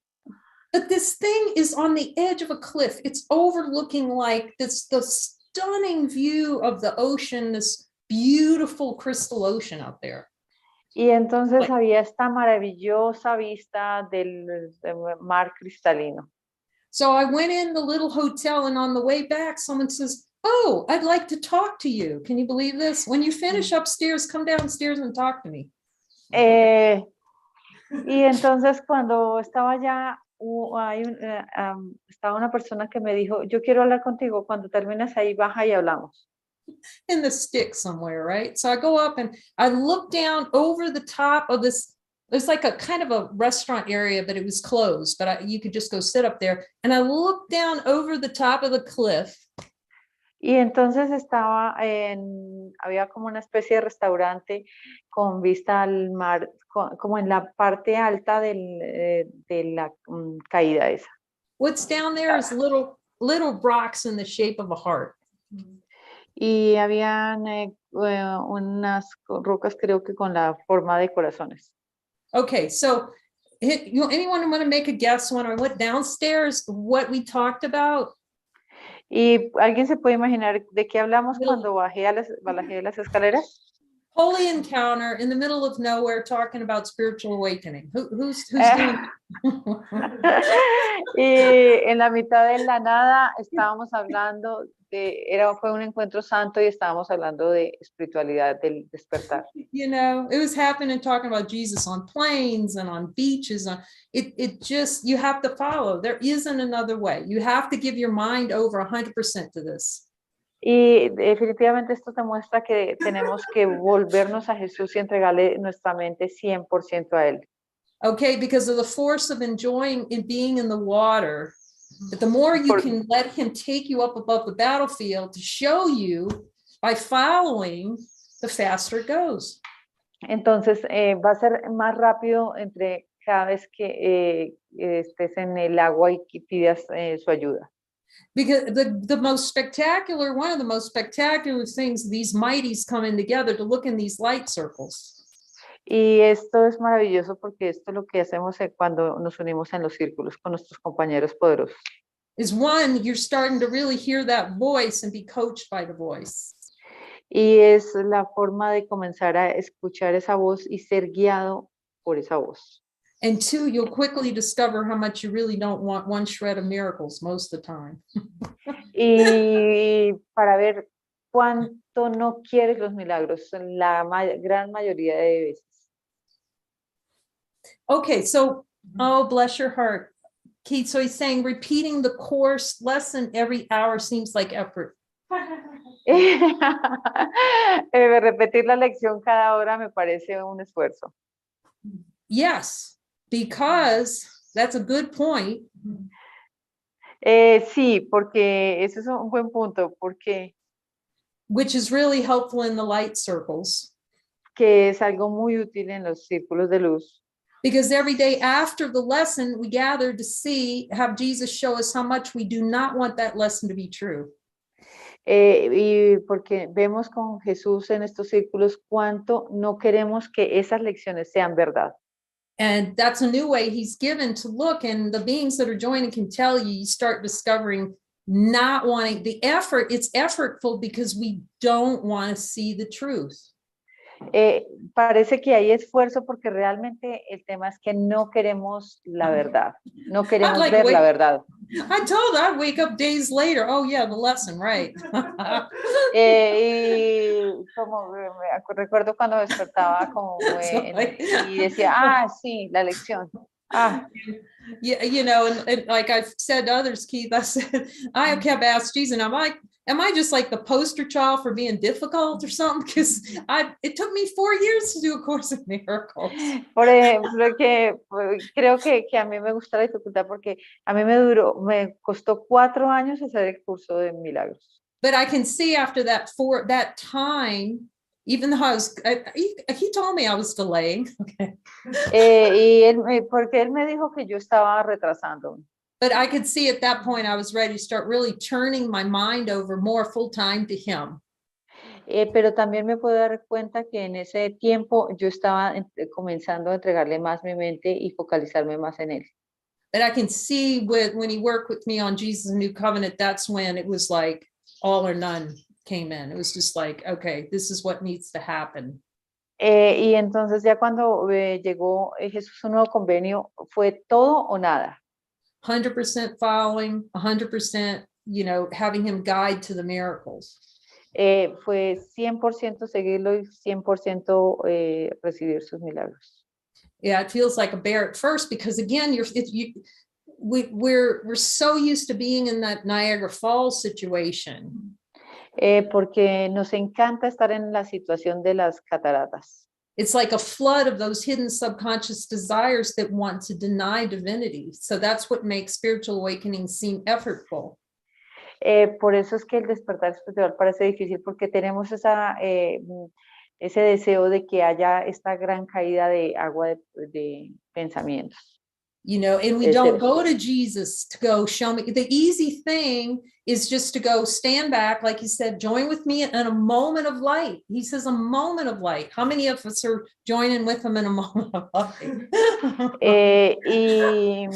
But this thing is on the edge of a cliff. It's overlooking like the stunning view of the ocean, this beautiful crystal ocean out there. Y entonces había esta maravillosa vista del mar cristalino. So I went in the little hotel and on the way back, someone says, oh, I'd like to talk to you. Can you believe this? When you finish upstairs, come downstairs and talk to me. Y entonces cuando estaba allá, estaba una persona que me dijo, yo quiero hablar contigo, cuando termines ahí, baja y hablamos. In the stick somewhere, right? So I go up and I look down over the top of this. There's like a kind of a restaurant area, but it was closed, but you could just go sit up there. And I look down over the top of the cliff. Y entonces había como una especie de restaurante con vista al mar, como en la parte alta de la caída esa. What's down there is little rocks in the shape of a heart. Y habían unas rocas, creo que con la forma de corazones. Okay, so anyone want to make a guess when I went downstairs, what we talked about? ¿Y alguien se puede imaginar de qué hablamos cuando bajé las escaleras? Holy encounter in the middle of nowhere talking about spiritual awakening. Who's doing Y en la mitad de la nada estábamos hablando fue un encuentro santo y estábamos hablando de espiritualidad, del despertar. You know, it was happening talking about Jesus on planes and on beaches. It just, you have to follow. There isn't another way. You have to give your mind over 100% to this. Y definitivamente esto demuestra que tenemos que volvernos a Jesús y entregarle nuestra mente 100% a Él. Okay, because of the force of enjoying and being in the water, but the more you can let him take you up above the battlefield to show you by following, the faster it goes. Entonces va a ser más rápido entre cada vez que estés en el agua y que pidas su ayuda. Because the most spectacular, one of the most spectacular things, these mighties coming together to look in these light circles. Y esto es maravilloso porque esto es lo que hacemos cuando nos unimos en los círculos con nuestros compañeros poderosos. Is one, you're starting to really hear that voice and be coached by the voice. Y es la forma de comenzar a escuchar esa voz y ser guiado por esa voz. And two, you'll quickly discover how much you really don't want one shred of miracles most of the time. Y para ver cuánto no quieres los milagros, la gran mayoría de veces. Okay, so, oh, bless your heart. Keith, so he's saying repeating the course lesson every hour seems like effort. Repetir la lección cada hora me parece un esfuerzo. Yes, because that's a good point. Sí, porque ese es un buen punto, porque which is really helpful in the light circles. Que es algo muy útil en los círculos de luz. Because every day after the lesson, we gather to have Jesus show us how much we do not want that lesson to be true. Y porque vemos con Jesús en estos círculos cuánto no queremos que esas lecciones sean verdad. And that's a new way he's given to look, and the beings that are joining can tell you, you start discovering not wanting the effort. It's effortful because we don't want to see the truth. Parece que hay esfuerzo porque realmente el tema es que no queremos la verdad, no queremos ver la verdad. I told her I'd wake up days later. Oh yeah, the lesson, right? Y como recuerdo cuando despertaba como y decía, sí, la lección. Yeah, you know, and like I've said to others, Keith, I kept asking Jesus, and am I just like the poster child for being difficult or something? Because it took me 4 years to do A Course in Miracles. Por ejemplo, creo que a mí me gusta la dificultad porque a mí me costó 4 años hacer el curso de milagros. But I can see after that time, even though he told me I was delaying. Okay. Porque él me dijo que yo estaba retrasando. But I could see at that point I was ready to start really turning my mind over more full time to him. Pero también me puedo dar cuenta que en ese tiempo yo estaba comenzando a entregarle más mi mente y focalizarme más en él. But I can see when he worked with me on Jesus' New Covenant, that's when it was like all or none came in. It was just like, okay, this is what needs to happen. Y entonces ya cuando llegó Jesús un nuevo convenio, fue todo o nada. 100% following, 100%, you know, having him guide to the miracles. Fue 100% seguirlo y 100% recibir sus milagros. Yeah, it feels like a bear at first because again, we're so used to being in that Niagara Falls situation. Porque nos encanta estar en la situación de las cataratas. It's like a flood of those hidden subconscious desires that want to deny divinity. So that's what makes spiritual awakening seem effortful. Por eso es que el despertar espiritual parece difícil, porque tenemos ese deseo de que haya esta gran caída de agua de pensamientos. You know, and we don't go to Jesus to go show me. The easy thing is just to go stand back, like he said, join with me in a moment of light. He says a moment of light. How many of us are joining with him in a moment of light? Y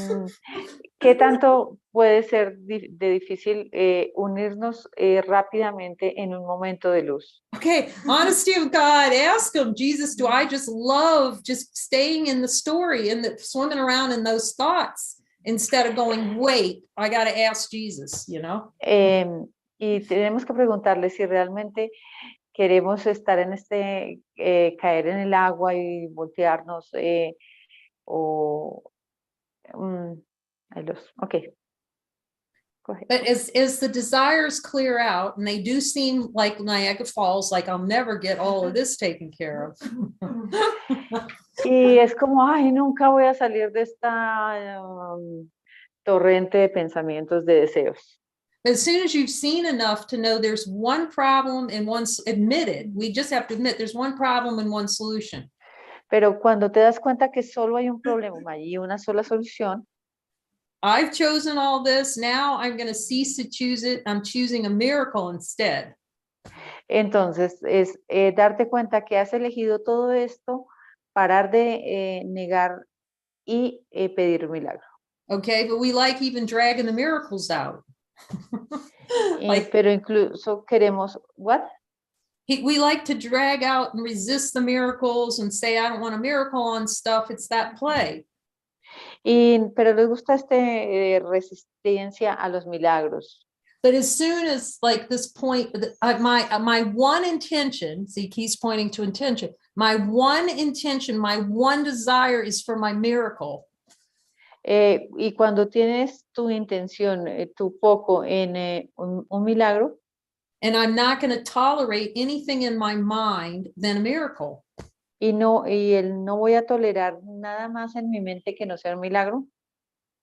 qué tanto puede ser de difícil unirnos rápidamente en un momento de luz. Okay, honesty of God, ask him, Jesus, do I just love just staying in the story and swimming around in those thoughts instead of going, wait, I got to ask Jesus, you know? Y tenemos que preguntarle si realmente queremos estar en caer en el agua y voltearnos o... okay. Go ahead. But as the desires clear out, and they do seem like Niagara Falls, like I'll never get all of this taken care of. Y es como, ay, nunca voy a salir de esta torrente de pensamientos, de deseos. But as soon as you've seen enough to know there's one problem and one's admitted, we just have to admit there's one problem and one solution. Pero cuando te das cuenta que solo hay un problema y una sola solución, I've chosen all this. Now I'm going to cease to choose it. I'm choosing a miracle instead. entonces es darte cuenta que has elegido todo esto, parar de negar y pedir un milagro. Okay, but we like even dragging the miracles out. Pero incluso queremos, what? We like to drag out and resist the miracles and say, I don't want a miracle on stuff. It's that play. Pero les gusta resistencia a los milagros. But as soon as like this point, my one intention, see, he's pointing to intention. My one intention, my one desire is for my miracle. Y cuando tienes tu intención, tu foco en un milagro, and I'm not going to tolerate anything in my mind than a miracle. Y no voy a tolerar nada más en mi mente que no sea un milagro.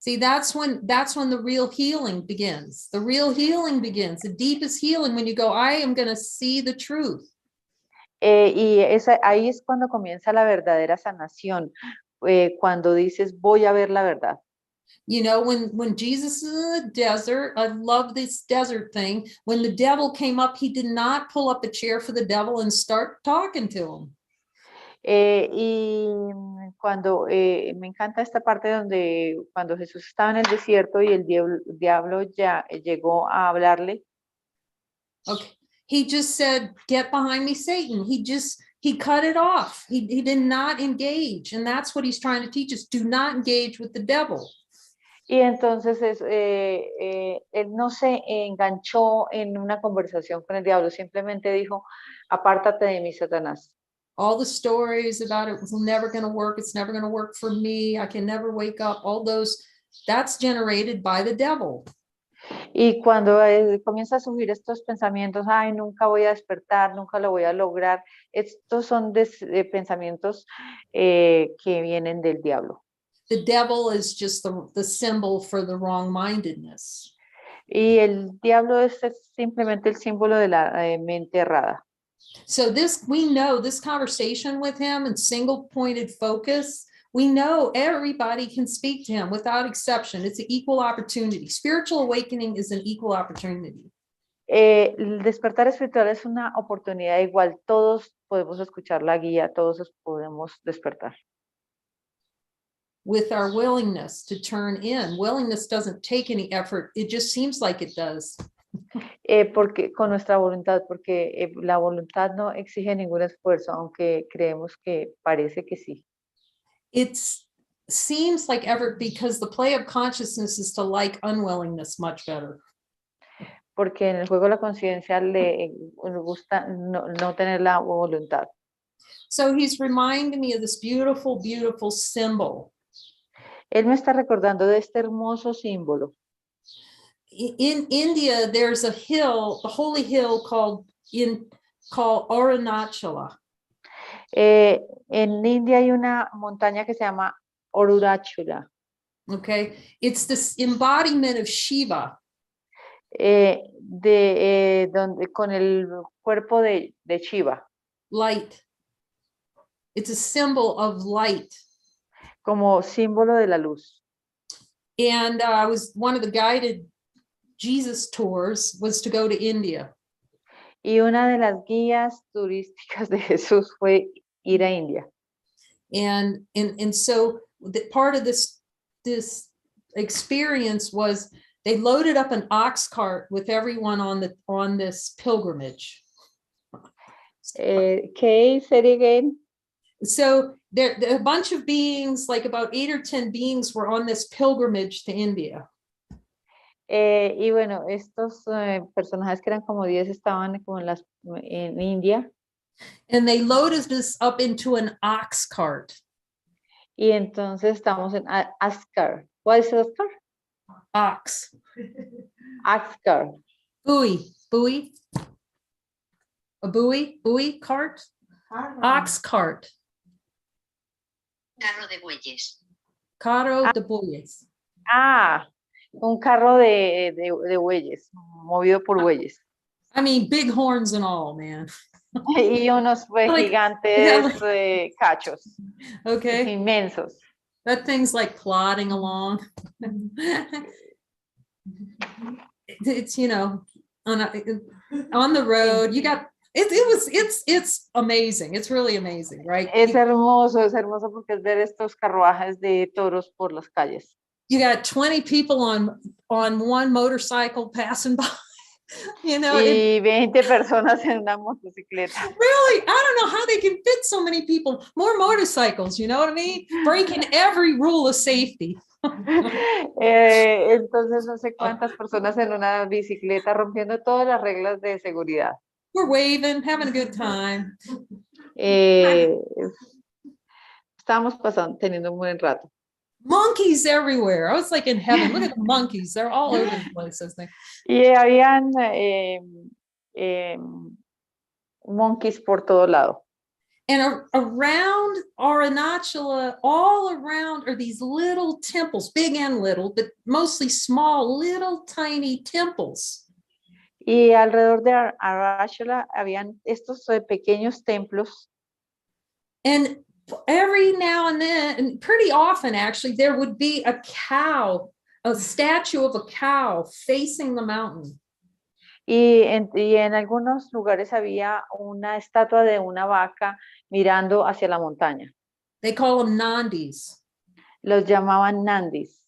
See, that's when the real healing begins. The real healing begins. The deepest healing when you go, I am going to see the truth. Ahí es cuando comienza la verdadera sanación, cuando dices, voy a ver la verdad. You know, when Jesus is in the desert, I love this desert thing. When the devil came up, he did not pull up a chair for the devil and start talking to him. Y cuando me encanta esta parte donde cuando Jesús estaba en el desierto y el diablo ya llegó a hablarle. Okay, he just said, "Get behind me, Satan." He cut it off. He did not engage, and that's what he's trying to teach us: do not engage with the devil. Y entonces él no se enganchó en una conversación con el diablo, simplemente dijo, apártate de mí, Satanás. All the stories about it was never going to work. It's never going to work for me. I can never wake up. All those, that's generated by the devil. Y cuando comienza a subir estos pensamientos, ay, nunca voy a despertar, nunca lo voy a lograr, estos son pensamientos que vienen del diablo. The devil is just the symbol for the wrong-mindedness. Y el diablo es simplemente el símbolo de la mente errada. So we know this conversation with him and single-pointed focus, we know everybody can speak to him without exception. It's an equal opportunity. Spiritual awakening is an equal opportunity. El despertar espiritual es una oportunidad igual. Todos podemos escuchar la guía, todos podemos despertar. With our willingness to turn in. Willingness doesn't take any effort. It just seems like it does. Porque con nuestra voluntad, porque la voluntad no exige ningún esfuerzo, aunque creemos que parece que sí. It seems like effort because the play of consciousness is to like unwillingness much better. Porque en el juego de la conciencia le gusta no tener la voluntad. So he's reminding me of this beautiful, beautiful symbol. Él me está recordando de este hermoso símbolo. In India, there's a hill, a holy hill called Arunachala. En India hay una montaña que se llama Arunachala. Okay, it's this embodiment of Shiva. donde, con el cuerpo de Shiva, light. It's a symbol of light. como símbolo de la luz. And I was one of the guided Jesus tours was to go to India. Y una de las guías turísticas de Jesús fue ir a India. And so the part of this experience was they loaded up an ox cart with everyone on this pilgrimage. Okay, say it again. So there a bunch of beings, like about 8 or 10 beings, were on this pilgrimage to India. Y bueno, estos personajes que eran como 10 estaban como en India. And they loaded us up into an ox cart. Y entonces estamos en Ascar. What is Ascar? Ox. Ascar. Buoy. A buoy cart? Ox cart. Carro de bueyes. Carro de bueyes. Un carro de bueyes, movido por bueyes. I mean, big horns and all, man. Y unos gigantes cachos. Okay. Inmensos. That thing's like plodding along. It's, you know, on the road. You got it's amazing. It's really amazing, right? Es hermoso porque es ver estos carruajes de toros por las calles. You got 20 people on one motorcycle passing by. You know, y 20 personas en una motocicleta. Really, I don't know how they can fit so many people. More motorcycles, you know what I mean? Breaking every rule of safety. Entonces no sé cuántas personas en una bicicleta rompiendo todas las reglas de seguridad. We're waving, having a good time. Estábamos teniendo un buen rato. Monkeys everywhere. I was like in heaven. Look at the monkeys. They're all over the place, I think. Y habían monkeys por todo lado. And around Arunachala, all around are these little temples, big and little, but mostly small, little tiny temples. Y alrededor de Arunachala habían estos pequeños templos. And every now and then, and pretty often actually, there would be a cow, a statue of a cow facing the mountain. Y en algunos lugares había una estatua de una vaca mirando hacia la montaña. They call them Nandis. Los llamaban Nandis.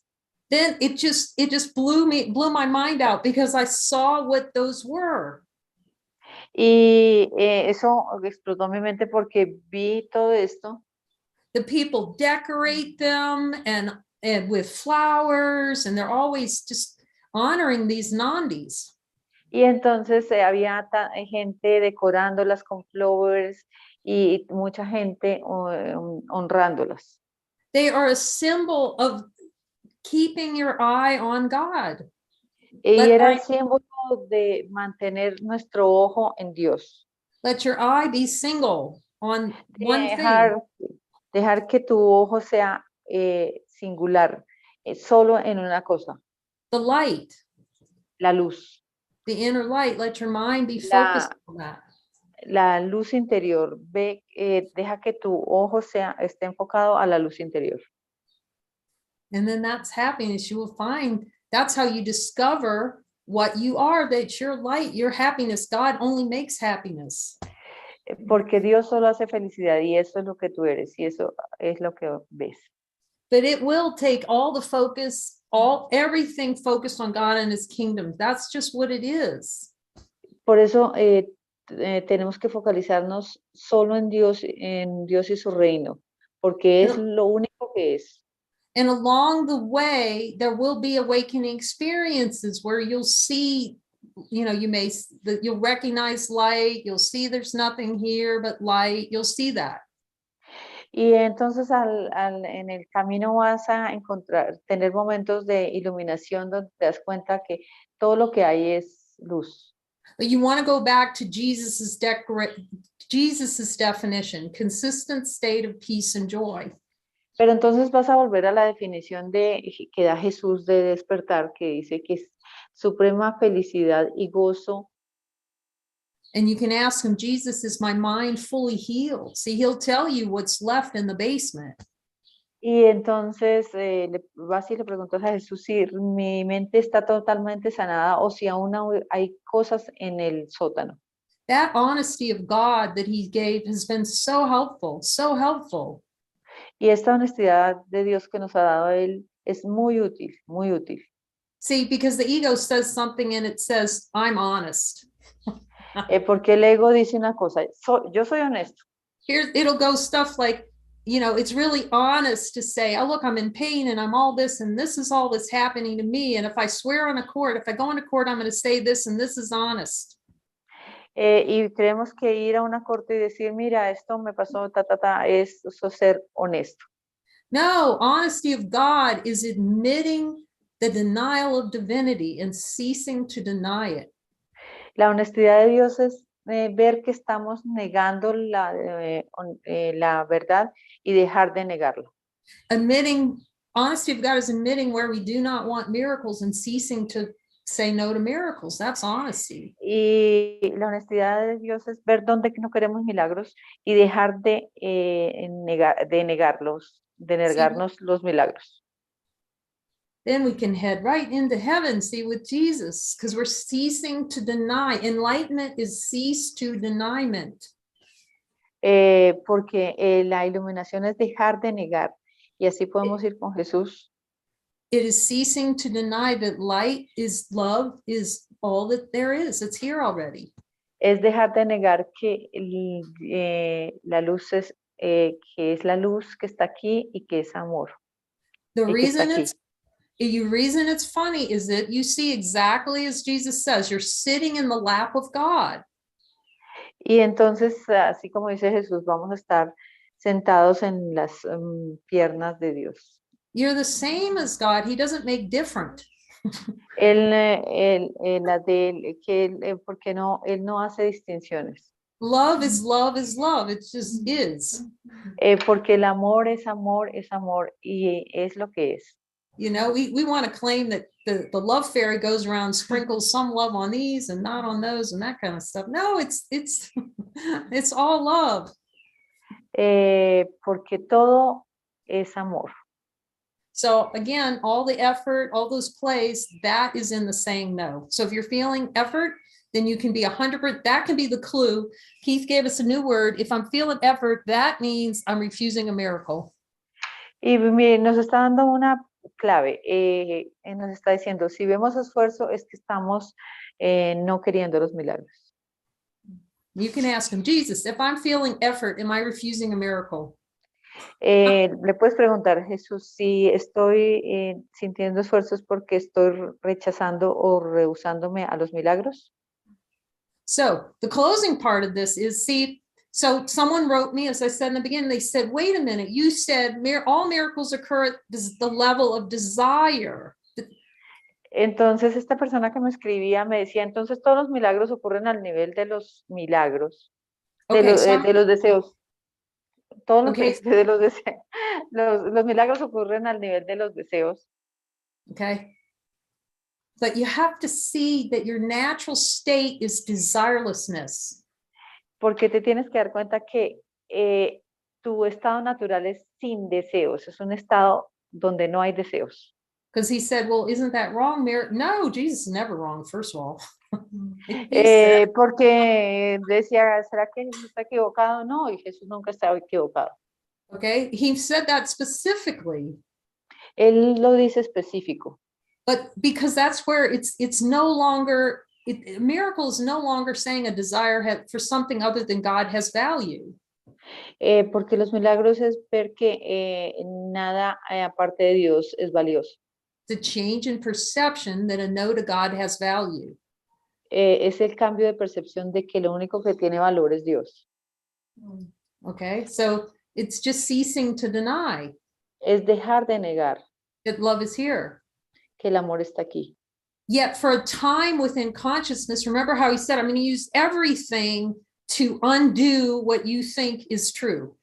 Then it just blew my mind out because I saw what those were. Y eso explotó mi mente porque vi todo esto. The people decorate them and with flowers, and they're always just honoring these Nandis. Y entonces había gente decorándolas con flowers y mucha gente honrándolas. They are a symbol of keeping your eye on God. Y era el símbolo de mantener nuestro ojo en Dios. Let your eye be single on one thing. Dejar que tu ojo sea singular, solo en una cosa. The light. La luz. The inner light, let your mind be focused on that. La luz interior, deja que tu ojo esté enfocado a la luz interior. And then that's happiness. You will find that's how you discover what you are, that your light, your happiness. God only makes happiness. Porque Dios solo hace felicidad y eso es lo que tú eres y eso es lo que ves. But it will take all the focus, everything focused on God and his kingdom. That's just what it is. Por eso tenemos que focalizarnos solo en Dios y su reino, porque es lo único que es. And along the way, there will be awakening experiences where you'll see, you know, you'll recognize light, you'll see there's nothing here but light, you'll see that. Y entonces en el camino vas a tener momentos de iluminación donde te das cuenta que todo lo que hay es luz. But you want to go back to Jesus's definition, consistent state of peace and joy. Pero entonces vas a volver a la definición que da Jesús de despertar, que dice que suprema felicidad y gozo. And you can ask him, Jesus, is my mind fully healed? See, he'll tell you what's left in the basement. Y entonces vas y le preguntas a Jesús si mi mente está totalmente sanada o si aún hay cosas en el sótano. That honesty of God that he gave has been so helpful, so helpful. Y esta honestidad de Dios que nos ha dado Él es muy útil, muy útil. See, because the ego says something and it says, I'm honest. Porque el ego dice una cosa, yo soy honesto. Here, it'll go stuff like, it's really honest to say, oh, look, I'm in pain and I'm all this and this is all that's happening to me. And if I swear on a court, if I go into court, I'm going to say this and this is honest. Y creemos que ir a una corte y decir, mira, esto me pasó, es eso ser honesto. No, honesty of God is admitting the denial of divinity and ceasing to deny it. La honestidad de Dios es ver que estamos negando la verdad y dejar de negarla. Honesty of God is admitting where we do not want miracles and ceasing to say no to miracles. That's honesty. Y la honestidad de Dios es ver dónde no queremos milagros y dejar de negarnos los milagros. Then we can head right into heaven, see, with Jesus, because we're ceasing to deny. Enlightenment is cease to denyment. Porque la iluminación es dejar de negar y así podemos ir con Jesús. It is ceasing to deny that light is love, is all that there is. It's here already. Es dejar de negar que la luz es que es la luz que está aquí y que es amor. The reason it's funny is that you see exactly as Jesus says, you're sitting in the lap of God. Y entonces, así como dice Jesús, vamos a estar sentados en las piernas de Dios. You're the same as God. He doesn't make different. Porque él no hace distinciones. Love is love is love. It just is. Porque el amor es amor y es lo que es. We want to claim that the love fairy goes around, sprinkles some love on these and not on those and that kind of stuff. No, it's it's all love. Porque todo es amor. So again, all the effort, all those plays, that is in the saying no. So if you're feeling effort, then you can be 100%. That can be the clue. Keith gave us a new word. If I'm feeling effort, that means I'm refusing a miracle. Y nos está dando una clave. Nos está diciendo, si vemos esfuerzo, es que estamos no queriendo los milagros. You can ask him, Jesus, if I'm feeling effort, am I refusing a miracle? Le puedes preguntar, Jesús, si estoy sintiendo esfuerzos porque estoy rechazando o rehusándome a los milagros. So the closing part of this is, so someone wrote me, as I said in the beginning, they said, wait a minute, you said all miracles occur at the level of desire. Entonces esta persona que me escribía me decía, entonces todos los milagros ocurren al nivel de los milagros, de los deseos. Todos los, de los deseos. Los milagros ocurren al nivel de los deseos. Okay. But you have to see that your natural state is desirelessness. Porque te tienes que dar cuenta que tu estado natural es sin deseos, es un estado donde no hay deseos. Because he said, well, isn't that wrong, Mary? No, Jesus is never wrong, first of all. Porque decía, ¿será que Jesús está equivocado? No, y Jesús nunca estaba equivocado. Okay, he said that specifically. Él lo dice específico. But because that's where it's no longer, miracle is no longer saying a desire for something other than God has value. Porque los milagros es ver que nada aparte de Dios es valioso. The change in perception that a no to God has value. Es el cambio de percepción de que lo único que tiene valor es Dios. Okay, so it's just ceasing to deny. Es dejar de negar. That love is here. Que el amor está aquí. Yet for a time within consciousness, remember how he said, I'm going to use everything to undo what you think is true.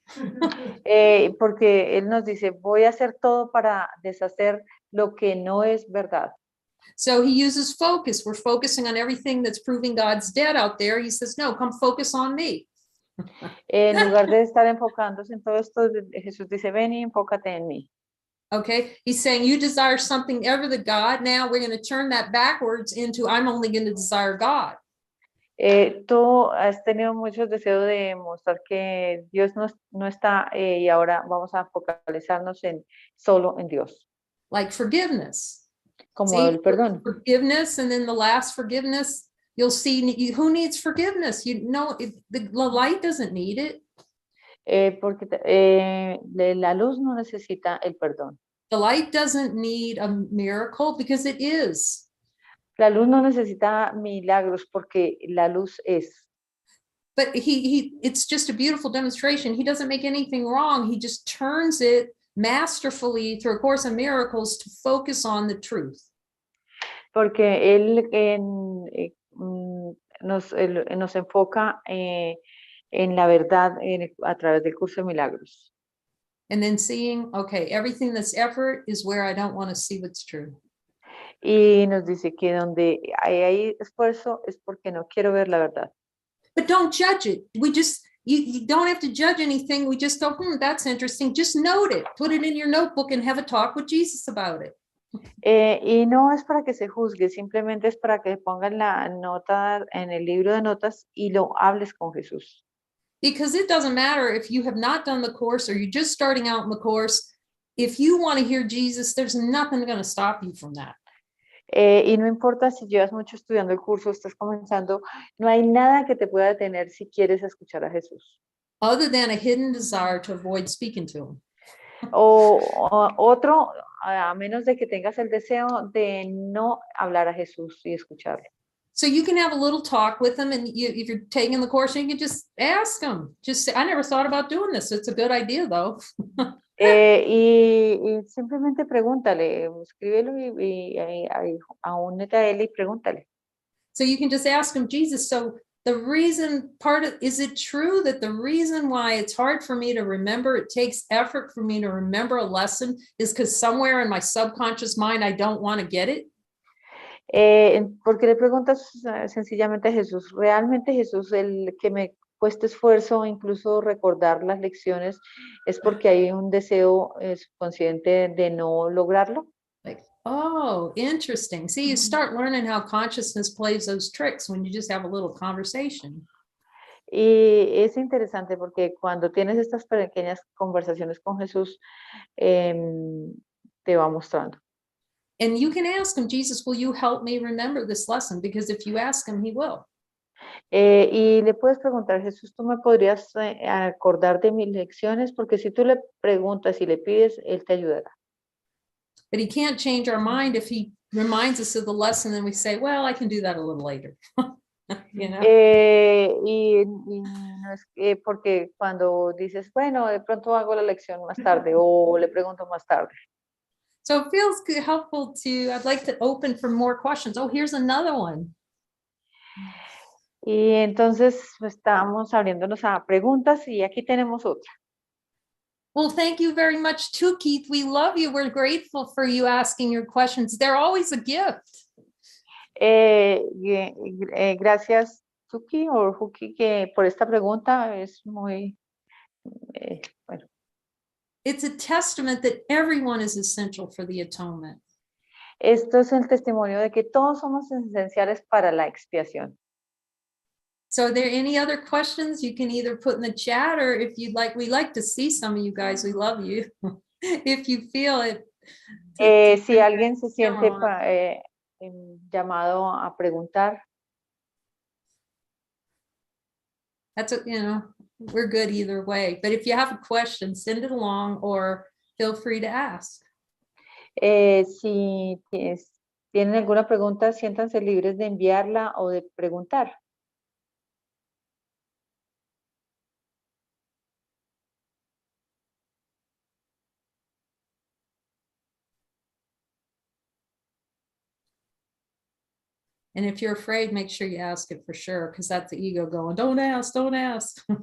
Porque él nos dice, voy a hacer todo para deshacer lo que no es verdad. So he uses focus. We're focusing on everything that's proving God's dead out there. He says, no, come focus on me. En lugar de estar enfocándose en todo esto, Jesús dice, ven y enfócate en mí. Okay, he's saying you desire something ever the God. Now we're going to turn that backwards into I'm only going to desire God. Tú has tenido muchos deseos de mostrar que Dios no está y ahora vamos a focalizarnos solo en Dios. Like forgiveness. Como See, el perdón. Forgiveness, and then the last forgiveness, you'll see who needs forgiveness. You know, the light doesn't need it. Porque la luz no necesita el perdón. The light doesn't need a miracle because it is. La luz no necesita milagros porque la luz es. But it's just a beautiful demonstration. He doesn't make anything wrong. He just turns it masterfully through A Course in Miracles to focus on the truth. Porque él nos enfoca en la verdad a través del curso de milagros. And then seeing, okay, everything that's effort is where I don't want to see what's true. Y nos dice que donde hay esfuerzo es porque no quiero ver la verdad. But don't judge it. You don't have to judge anything. We just go, that's interesting. Just note it. Put it in your notebook and have a talk with Jesus about it. Y no es para que se juzgue, simplemente es para que pongan la nota en el libro de notas y lo hables con Jesús. Because it doesn't matter if you have not done the course or you're just starting out in the course. If you want to hear Jesus, there's nothing going to stop you from that. Y no importa si llevas mucho estudiando el curso, estás comenzando, no hay nada que te pueda detener si quieres escuchar a Jesús. Other than a hidden desire to avoid speaking to him. O otro, a menos de que tengas el deseo de no hablar a Jesús y escucharlo. So you can have a little talk with him, and if you're taking the course, you can just ask him. Just say, I never thought about doing this. It's a good idea, though. Y simplemente pregúntale, escríbelo y aúnete a él y pregúntale. So you can just ask him, Jesus, so the reason is it true that the reason why it's hard for me to remember, it takes effort for me to remember a lesson is because somewhere in my subconscious mind, I don't want to get it? Porque le preguntas sencillamente a Jesús, ¿realmente Jesús el que me cuesta esfuerzo incluso recordar las lecciones es porque hay un deseo subconsciente de no lograrlo? Like, oh, interesting. See, you start learning how consciousness plays those tricks when you just have a little conversation. Y es interesante porque cuando tienes estas pequeñas conversaciones con Jesús, te va mostrando. And you can ask him, Jesus, will you help me remember this lesson? Because if you ask him, he will. Y le puedes preguntar, Jesús, ¿tú me podrías acordar de mis lecciones? Porque si tú le preguntas y le pides, él te ayudará. But he can't change our mind if he reminds us of the lesson and we say, well, I can do that a little later. You know? Y no es porque cuando dices, bueno, de pronto hago la lección más tarde o le pregunto más tarde. So it feels good, helpful I'd like to open for more questions. Oh, here's another one. Y entonces estamos abriéndonos a preguntas y aquí tenemos otra. Well, thank you very much too, Keith. We love you. We're grateful for you asking your questions. They're always a gift. Gracias, Tuki o Huki, que por esta pregunta es muy bueno. It's a testament that everyone is essential for the atonement. Esto es el testimonio de que todos somos esenciales para la expiación. So are there any other questions you can either put in the chat or if you'd like, we like to see some of you guys. We love you. If you feel it. Si alguien se siente llamado a preguntar. That's we're good either way. But if you have a question, send it along or feel free to ask. Si tienen alguna pregunta, siéntanse libres de enviarla o de preguntar. And if you're afraid, make sure you ask it for sure, because that's the ego going, don't ask, don't ask. Y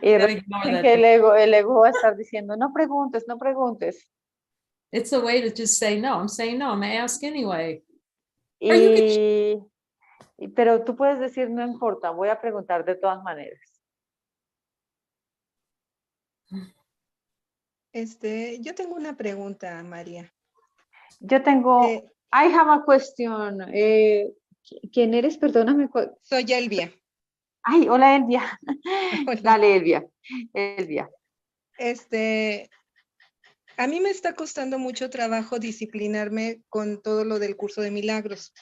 que el ego va a estar diciendo, no preguntes, no preguntes. It's a way to just say no. I'm saying no, I'm going to ask anyway. Or you can Pero tú puedes decir, no importa, voy a preguntar de todas maneras. Yo tengo una pregunta, María. Yo tengo, Eh, I have a question. ¿Quién eres? Perdóname. Soy Elvia. Ay, hola Elvia. Hola. Dale, Elvia. Elvia. A mí me está costando mucho trabajo disciplinarme con todo lo del curso de milagros.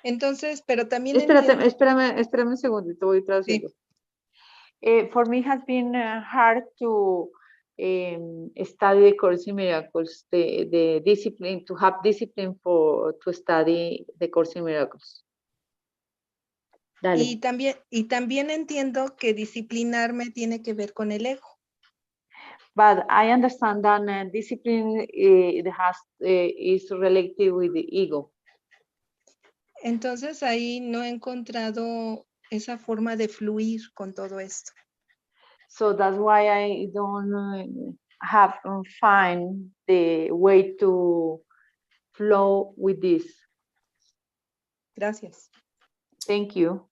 Entonces, pero también entiendo. Espérame un segundito, voy traduciendo. Sí. For me, it has been hard to study the Course in Miracles, the discipline, to have discipline to study the Course in Miracles. Dale. Y también entiendo que disciplinarme tiene que ver con el ego. But I understand that discipline is related with the ego. Entonces ahí no he encontrado esa forma de fluir con todo esto. So that's why I don't have find the way to flow with this. Gracias. Thank you.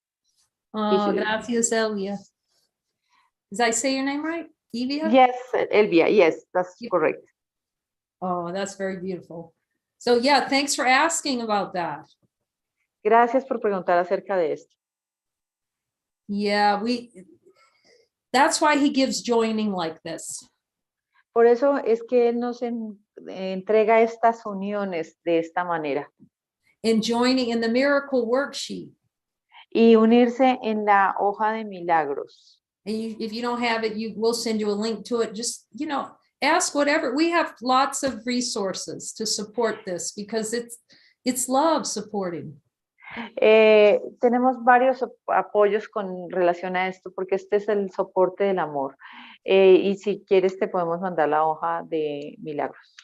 Oh, gracias, Elvia. Did I say your name right? Evia? Yes, Elvia, yes, that's correct. Oh, that's very beautiful. So yeah, thanks for asking about that. Gracias por preguntar acerca de esto. Yeah, that's why he gives joining like this. Por eso es que él nos entrega estas uniones de esta manera. And joining in the miracle worksheet. Y unirse en la hoja de milagros. And if you don't have it, we'll send you a link to it. Just, ask whatever. We have lots of resources to support this because it's love supporting. Tenemos varios apoyos con relación a esto porque este es el soporte del amor. Y si quieres te podemos mandar la hoja de milagros.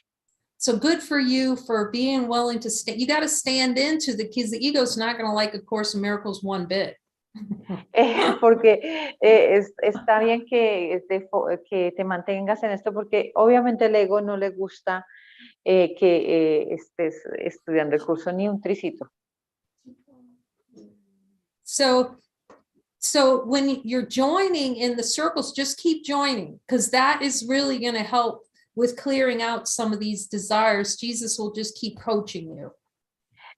So good for you for being willing to stand. You got to stand into the kids. The ego's not going to like A Course in Miracles one bit. Porque está bien que te mantengas en esto porque obviamente el ego no le gusta que estés estudiando el curso ni un tricito. So when you're joining in the circles, just keep joining because that is really going to help with clearing out some of these desires. Jesus will just keep coaching you.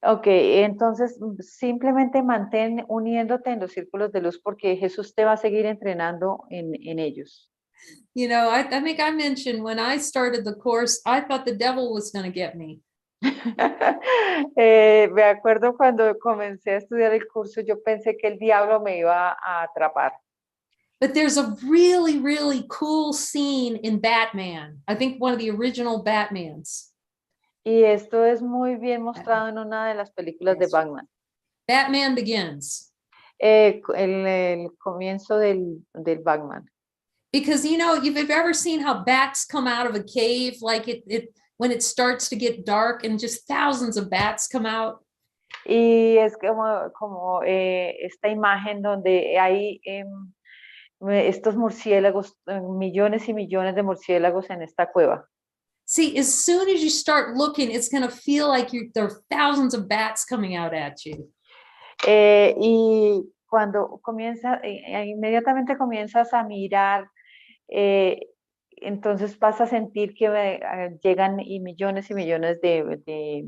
Ok, entonces simplemente mantén uniéndote en los círculos de luz porque Jesús te va a seguir entrenando en ellos. I think I mentioned when I started the course, I thought the devil was going to get me. Me acuerdo cuando comencé a estudiar el curso, yo pensé que el diablo me iba a atrapar. But there's a really, really cool scene in Batman. I think one of the original Batmans. Y esto es muy bien mostrado en una de las películas de Batman. Batman Begins. El comienzo del Batman. Because, you've ever seen how bats come out of a cave, like when it starts to get dark and just thousands of bats come out. Y es como esta imagen donde hay estos murciélagos, millones y millones de murciélagos en esta cueva. See, as soon as you start looking, it's going to feel like there are thousands of bats coming out at you. Y cuando inmediatamente comienzas a mirar, entonces vas a sentir que llegan millones y millones de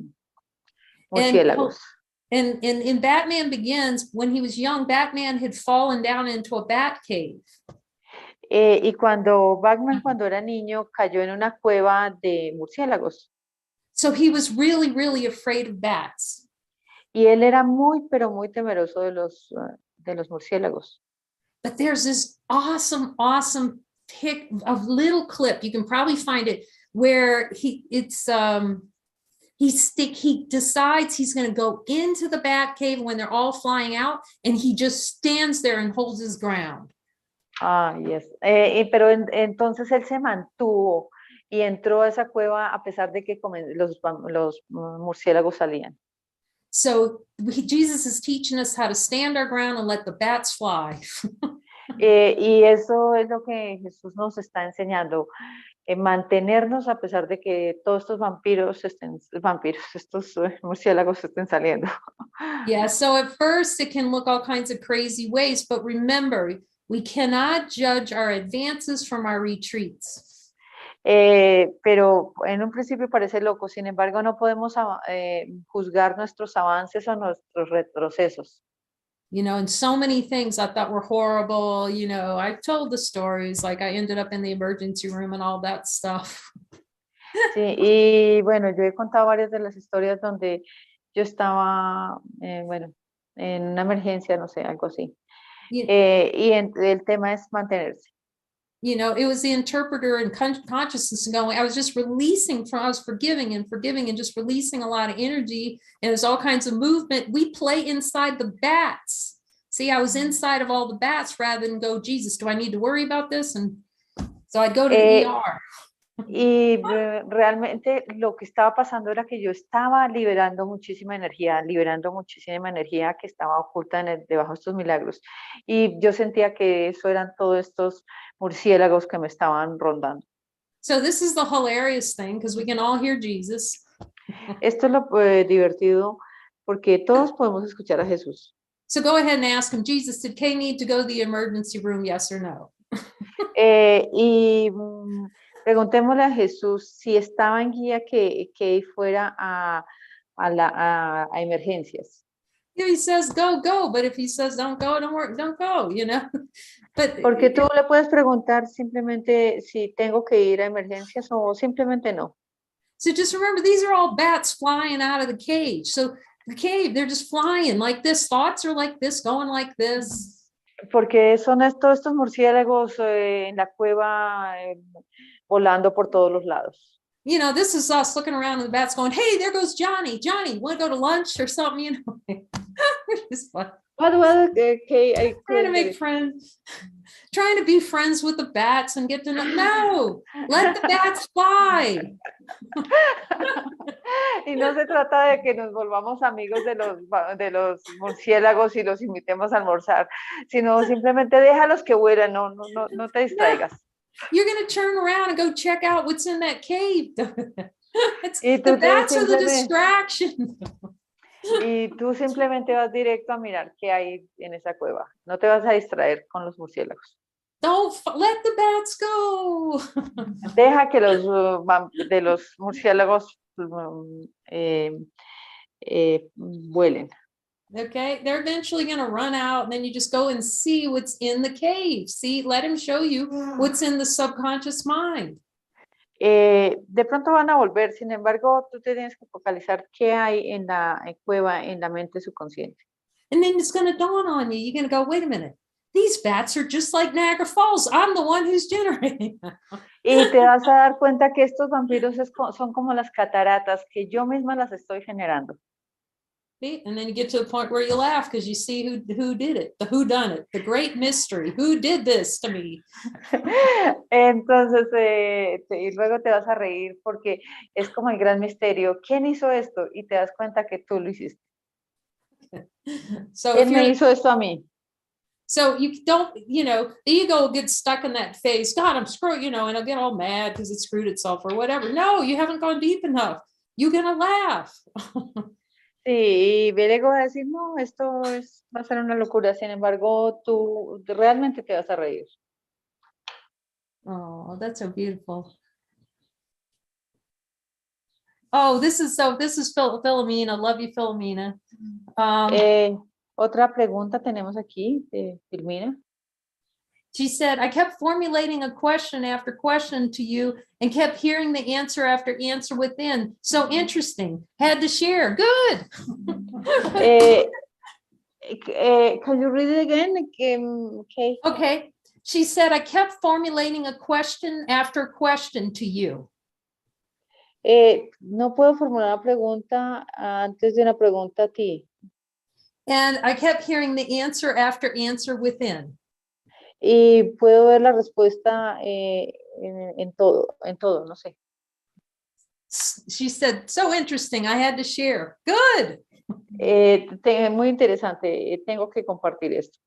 murciélagos. And in Batman Begins, when he was young, Batman had fallen down into a bat cave. Y cuando Batman, cuando era niño, cayó en una cueva de murciélagos. So he was really, really afraid of bats. Y él era pero muy temeroso de los murciélagos. But there's this awesome pic of little clip. You can probably find it where he decides he's going to go into the bat cave when they're all flying out, and he just stands there and holds his ground. Ah, yes. Pero entonces él se mantuvo y entró a esa cueva a pesar de que los murciélagos salían. So Jesus is teaching us how to stand our ground and let the bats fly. Y eso es lo que Jesús nos está enseñando, mantenernos a pesar de que todos estos estos murciélagos estén saliendo. Yeah, so at first it can look all kinds of crazy ways, but remember, we cannot judge our advances from our retreats. Pero en un principio parece loco, sin embargo no podemos juzgar nuestros avances o nuestros retrocesos. You know, and so many things I thought were horrible. You know, I told the stories, like I ended up in the emergency room and all that stuff. Sí, y bueno, yo he contado varias de las historias donde yo estaba, bueno, en una emergencia, no sé, algo así. You, Y el tema es mantenerse. you know, it was the interpreter and consciousness going, I was just releasing I was forgiving and just releasing a lot of energy. And there's all kinds of movement. We play inside the bats. See, I was inside of all the bats rather than go, Jesus, do I need to worry about this? And so I'd go to the ER. Y realmente lo que estaba pasando era que yo estaba liberando muchísima energía que estaba oculta debajo de estos milagros. Y yo sentía que eso eran todos estos murciélagos que me estaban rondando. So this is the hilarious thing, because we can all hear Jesus. Esto es lo divertido, porque todos podemos escuchar a Jesús. So go ahead and ask him, Jesus, did Kay need to go to the emergency room? Yes or no? Y preguntémosle a Jesús si estaba en guía que fuera a emergencias. Yeah, he says go, but if he says don't go, don't go, you know. But Porque tú le puedes preguntar simplemente si tengo que ir a emergencias o simplemente no. so just remember, these are all bats flying out of the cage. So the cave, they're just flying like this. Thoughts are like this, going like this. Porque son todos estos murciélagos en la cueva volando por todos los lados. You know, this is us looking around and the bats going, hey, there goes Johnny. Johnny, want to go to lunch or something? You know, it's fun. Trying To make friends, trying to be friends with the bats and get to know. No, let the bats fly. Y no se trata de que nos volvamos amigos de los murciélagos y los invitemos a almorzar, sino simplemente déjalos que vuelan, no te distraigas. You're going to turn around and go check out what's in that cave. Y the bats are the distraction. Y tú simplemente vas directo a mirar qué hay en esa cueva. No te vas a distraer con los murciélagos. Don't let the bats go. Deja que los murciélagos vuelen. Okay, they're eventually going to run out, and then you just go and see what's in the cave. See, let him show you what's in the subconscious mind. De pronto van a volver, sin embargo, tú te tienes que focalizar qué hay en la cueva, en la mente subconsciente. And then it's going to dawn on you. You're going to go, wait a minute. These bats are just like Niagara Falls. I'm the one who's generating. Y te vas a dar cuenta que estos vampiros son como las cataratas, que yo misma las estoy generando. And then you get to the point where you laugh because you see who did it, the who done it, the great mystery. Who did this to me? Entonces, y luego te vas a reír porque es como el gran misterio. ¿Quién hizo esto? Y te das cuenta que tú lo hiciste. So ¿Quién me hizo esto a mí? So you don't, you know, the ego gets stuck in that phase. God, I'm screwed, you know, and I'll get all mad because it screwed itself or whatever. No, you haven't gone deep enough. You're going to laugh. Sí, y el ego va a decir, no, esto va a ser una locura. Sin embargo, tú realmente te vas a reír. Oh, that's so beautiful. Oh, this is Philomena. Love you, Philomena. Otra pregunta tenemos aquí de Filmina. She said, I kept formulating a question after question to you and kept hearing the answer after answer within. So interesting. Had to share. Good. Can you read it again? Okay. Okay. She said, I kept formulating a question after question to you. No puedo formular una pregunta antes de una pregunta a ti. And I kept hearing the answer after answer within. Y puedo ver la respuesta en todo, no sé. She said, so interesting, I had to share. Good. Muy interesante, tengo que compartir esto.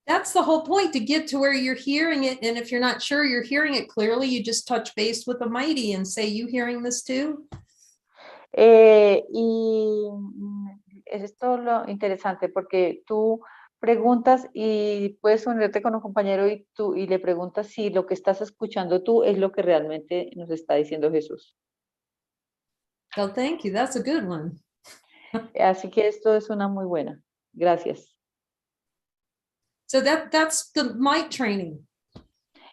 That's the whole point, to get to where you're hearing it. And if you're not sure you're hearing it clearly, you just touch base with the mighty and say, you hearing this too? Y eso es todo lo interesante porque tú preguntas y puedes unirte con un compañero y le preguntas si lo que estás escuchando tú es lo que realmente nos está diciendo Jesús. Well, thank you. That's a good one. Así que esto es una muy buena. Gracias. So that's the might training.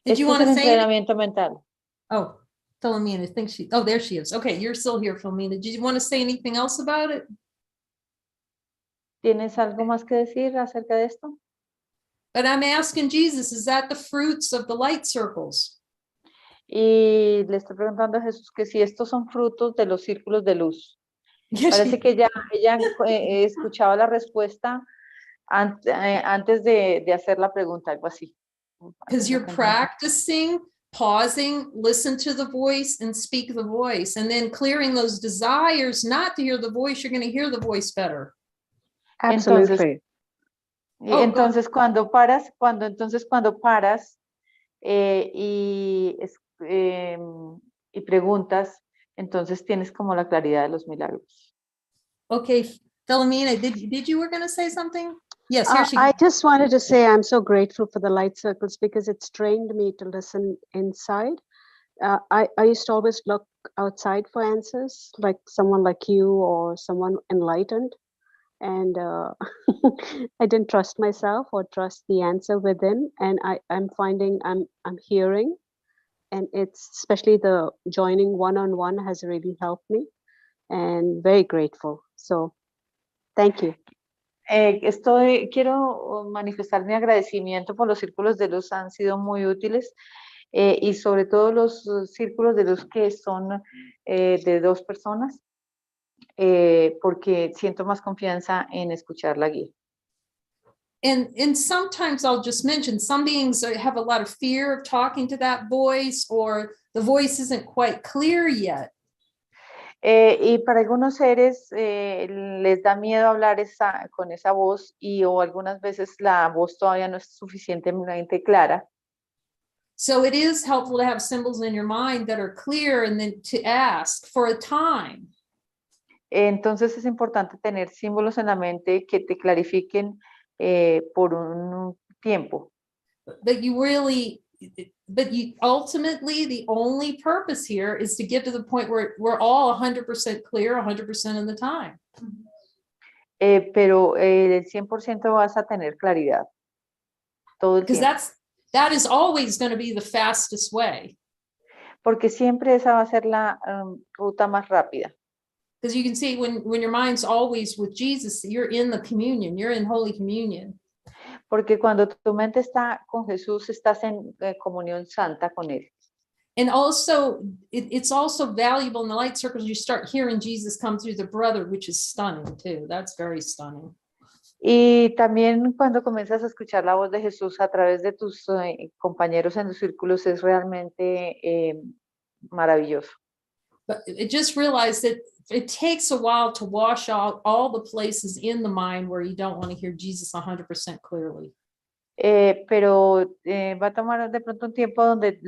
Did you Esto es want el to say anything? entrenamiento mental. Oh, Philomena, I think there she is. Okay, you're still here, Philomena. Did you want to say anything else about it? ¿Tienes algo más que decir acerca de esto? But I'm asking Jesus, is that the fruits of the light circles? Y le estoy preguntando a Jesús que si estos son frutos de los círculos de luz. Yes, Parece que ella escuchaba la respuesta antes de hacer la pregunta, algo así. because you're practicing pausing, listen to the voice and speak the voice, and then clearing those desires not to hear the voice, you're going to hear the voice better. Absolutely. Entonces, Go. cuando paras y preguntas, entonces tienes como la claridad de los milagros. Okay, Philomena, did you were going to say something? Yes, here she I goes. just wanted to say I'm so grateful for the light circles because it's trained me to listen inside. I used to always look outside for answers, like someone like you or someone enlightened. And I didn't trust myself or trust the answer within. And I'm finding I'm hearing, and it's especially the joining one-on-one has really helped me, and very grateful. So thank you. Quiero manifestar mi agradecimiento por los círculos de luz, han sido muy útiles y sobre todo los círculos de luz que son de dos personas, porque siento más confianza en escuchar la guía. And sometimes I'll just mention some beings have a lot of fear of talking to that voice, or the voice isn't quite clear yet. Y para algunos seres les da miedo hablar con esa voz o algunas veces la voz todavía no es suficientemente clara. So it is helpful to have symbols in your mind that are clear and then to ask for a time. Entonces es importante tener símbolos en la mente que te clarifiquen por un tiempo. But ultimately, the only purpose here is to get to the point where we're all 100% clear 100% of the time. Pero el 100% vas a tener claridad todo el Because tiempo. that is always going to be the fastest way. Porque siempre esa va a ser la ruta más rápida. Because you can see when your mind's always with Jesus, you're in the communion, you're in Holy Communion. Porque cuando tu mente está con Jesús, estás en comunión santa con Él. And also, it's also valuable in the light circles, you start hearing Jesus come through the brother, which is stunning too. That's very stunning. Y también cuando comienzas a escuchar la voz de Jesús a través de tus compañeros en los círculos, es realmente maravilloso. But it just realized that it takes a while to wash out all the places in the mind where you don't want to hear Jesus 100% clearly. Pero va a tomar de pronto un tiempo donde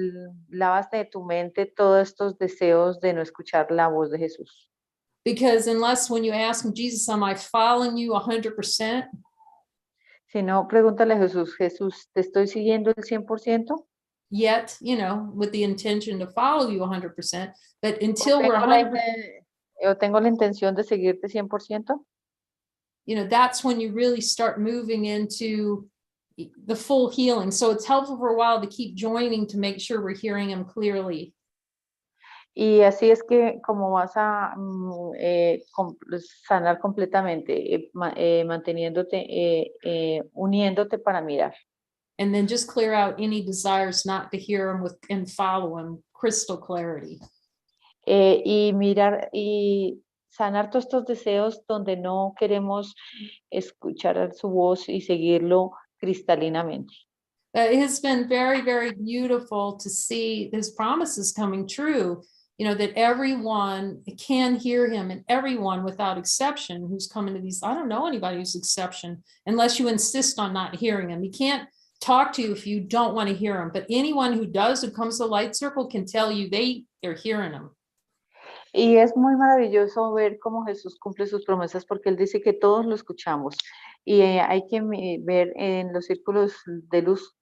lavas de tu mente todos estos deseos de no escuchar la voz de Jesús. Because unless when you ask him, Jesus, am I following you 100%? Si no, pregúntale a Jesús, Jesús, ¿te estoy siguiendo el 100%? Yet, with the intention to follow you 100%, but until we're 100%, Yo tengo la intención de seguirte 100%. That's when you really start moving into the full healing. So it's helpful for a while to keep joining to make sure we're hearing him clearly. Y así es que como vas a sanar completamente, manteniéndote, uniéndote para mirar. And then just clear out any desires not to hear him and follow him, crystal clarity. Y mirar y sanar todos estos deseos donde no queremos escuchar su voz y seguirlo cristalinamente. It has been very, very beautiful to see his promises coming true. you know, that everyone can hear him, and everyone without exception who's coming to these, I don't know anybody who's exception, unless you insist on not hearing him. He can't talk to you if you don't want to hear him, but anyone who does, who comes to Light Circle, can tell you they're hearing him. Y es muy maravilloso ver cómo Jesús cumple sus promesas, porque Él dice que todos lo escuchamos. Y hay que ver en los círculos de luz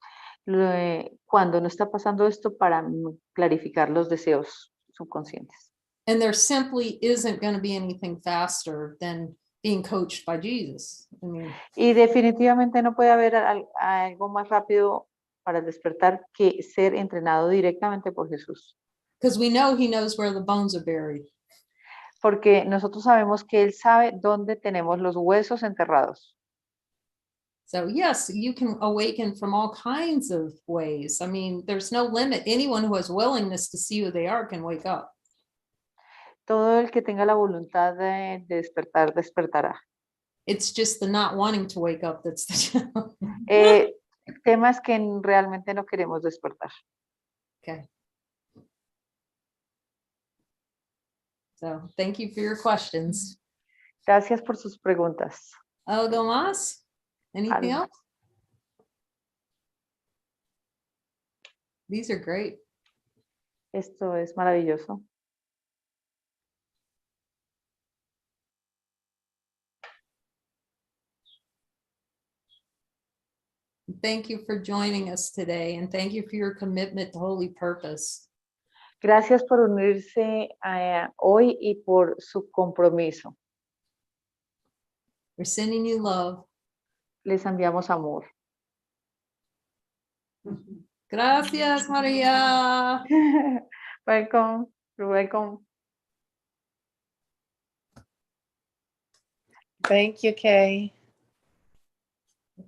cuando no está pasando esto para clarificar los deseos subconscientes. And there simply isn't going to be anything faster than being coached by Jesus. I mean, Y definitivamente no puede haber algo más rápido para el despertar que ser entrenado directamente por Jesús. because we know he knows where the bones are buried. Porque nosotros sabemos que Él sabe dónde tenemos los huesos enterrados. So yes, you can awaken from all kinds of ways. I mean, there's no limit. Anyone who has willingness to see who they are can wake up. Todo el que tenga la voluntad de despertar, despertará. It's just the not wanting to wake up that's the challenge. El tema es que realmente no queremos despertar. Okay. So thank you for your questions. Gracias por sus preguntas. ¿Algo más? Anything Algo. else? These are great. Esto es maravilloso. Thank you for joining us today, and thank you for your commitment to holy purpose. Gracias por unirse hoy y por su compromiso. We're sending you love. Les enviamos amor. Gracias, Maria. Welcome. You're welcome. Thank you, Kay.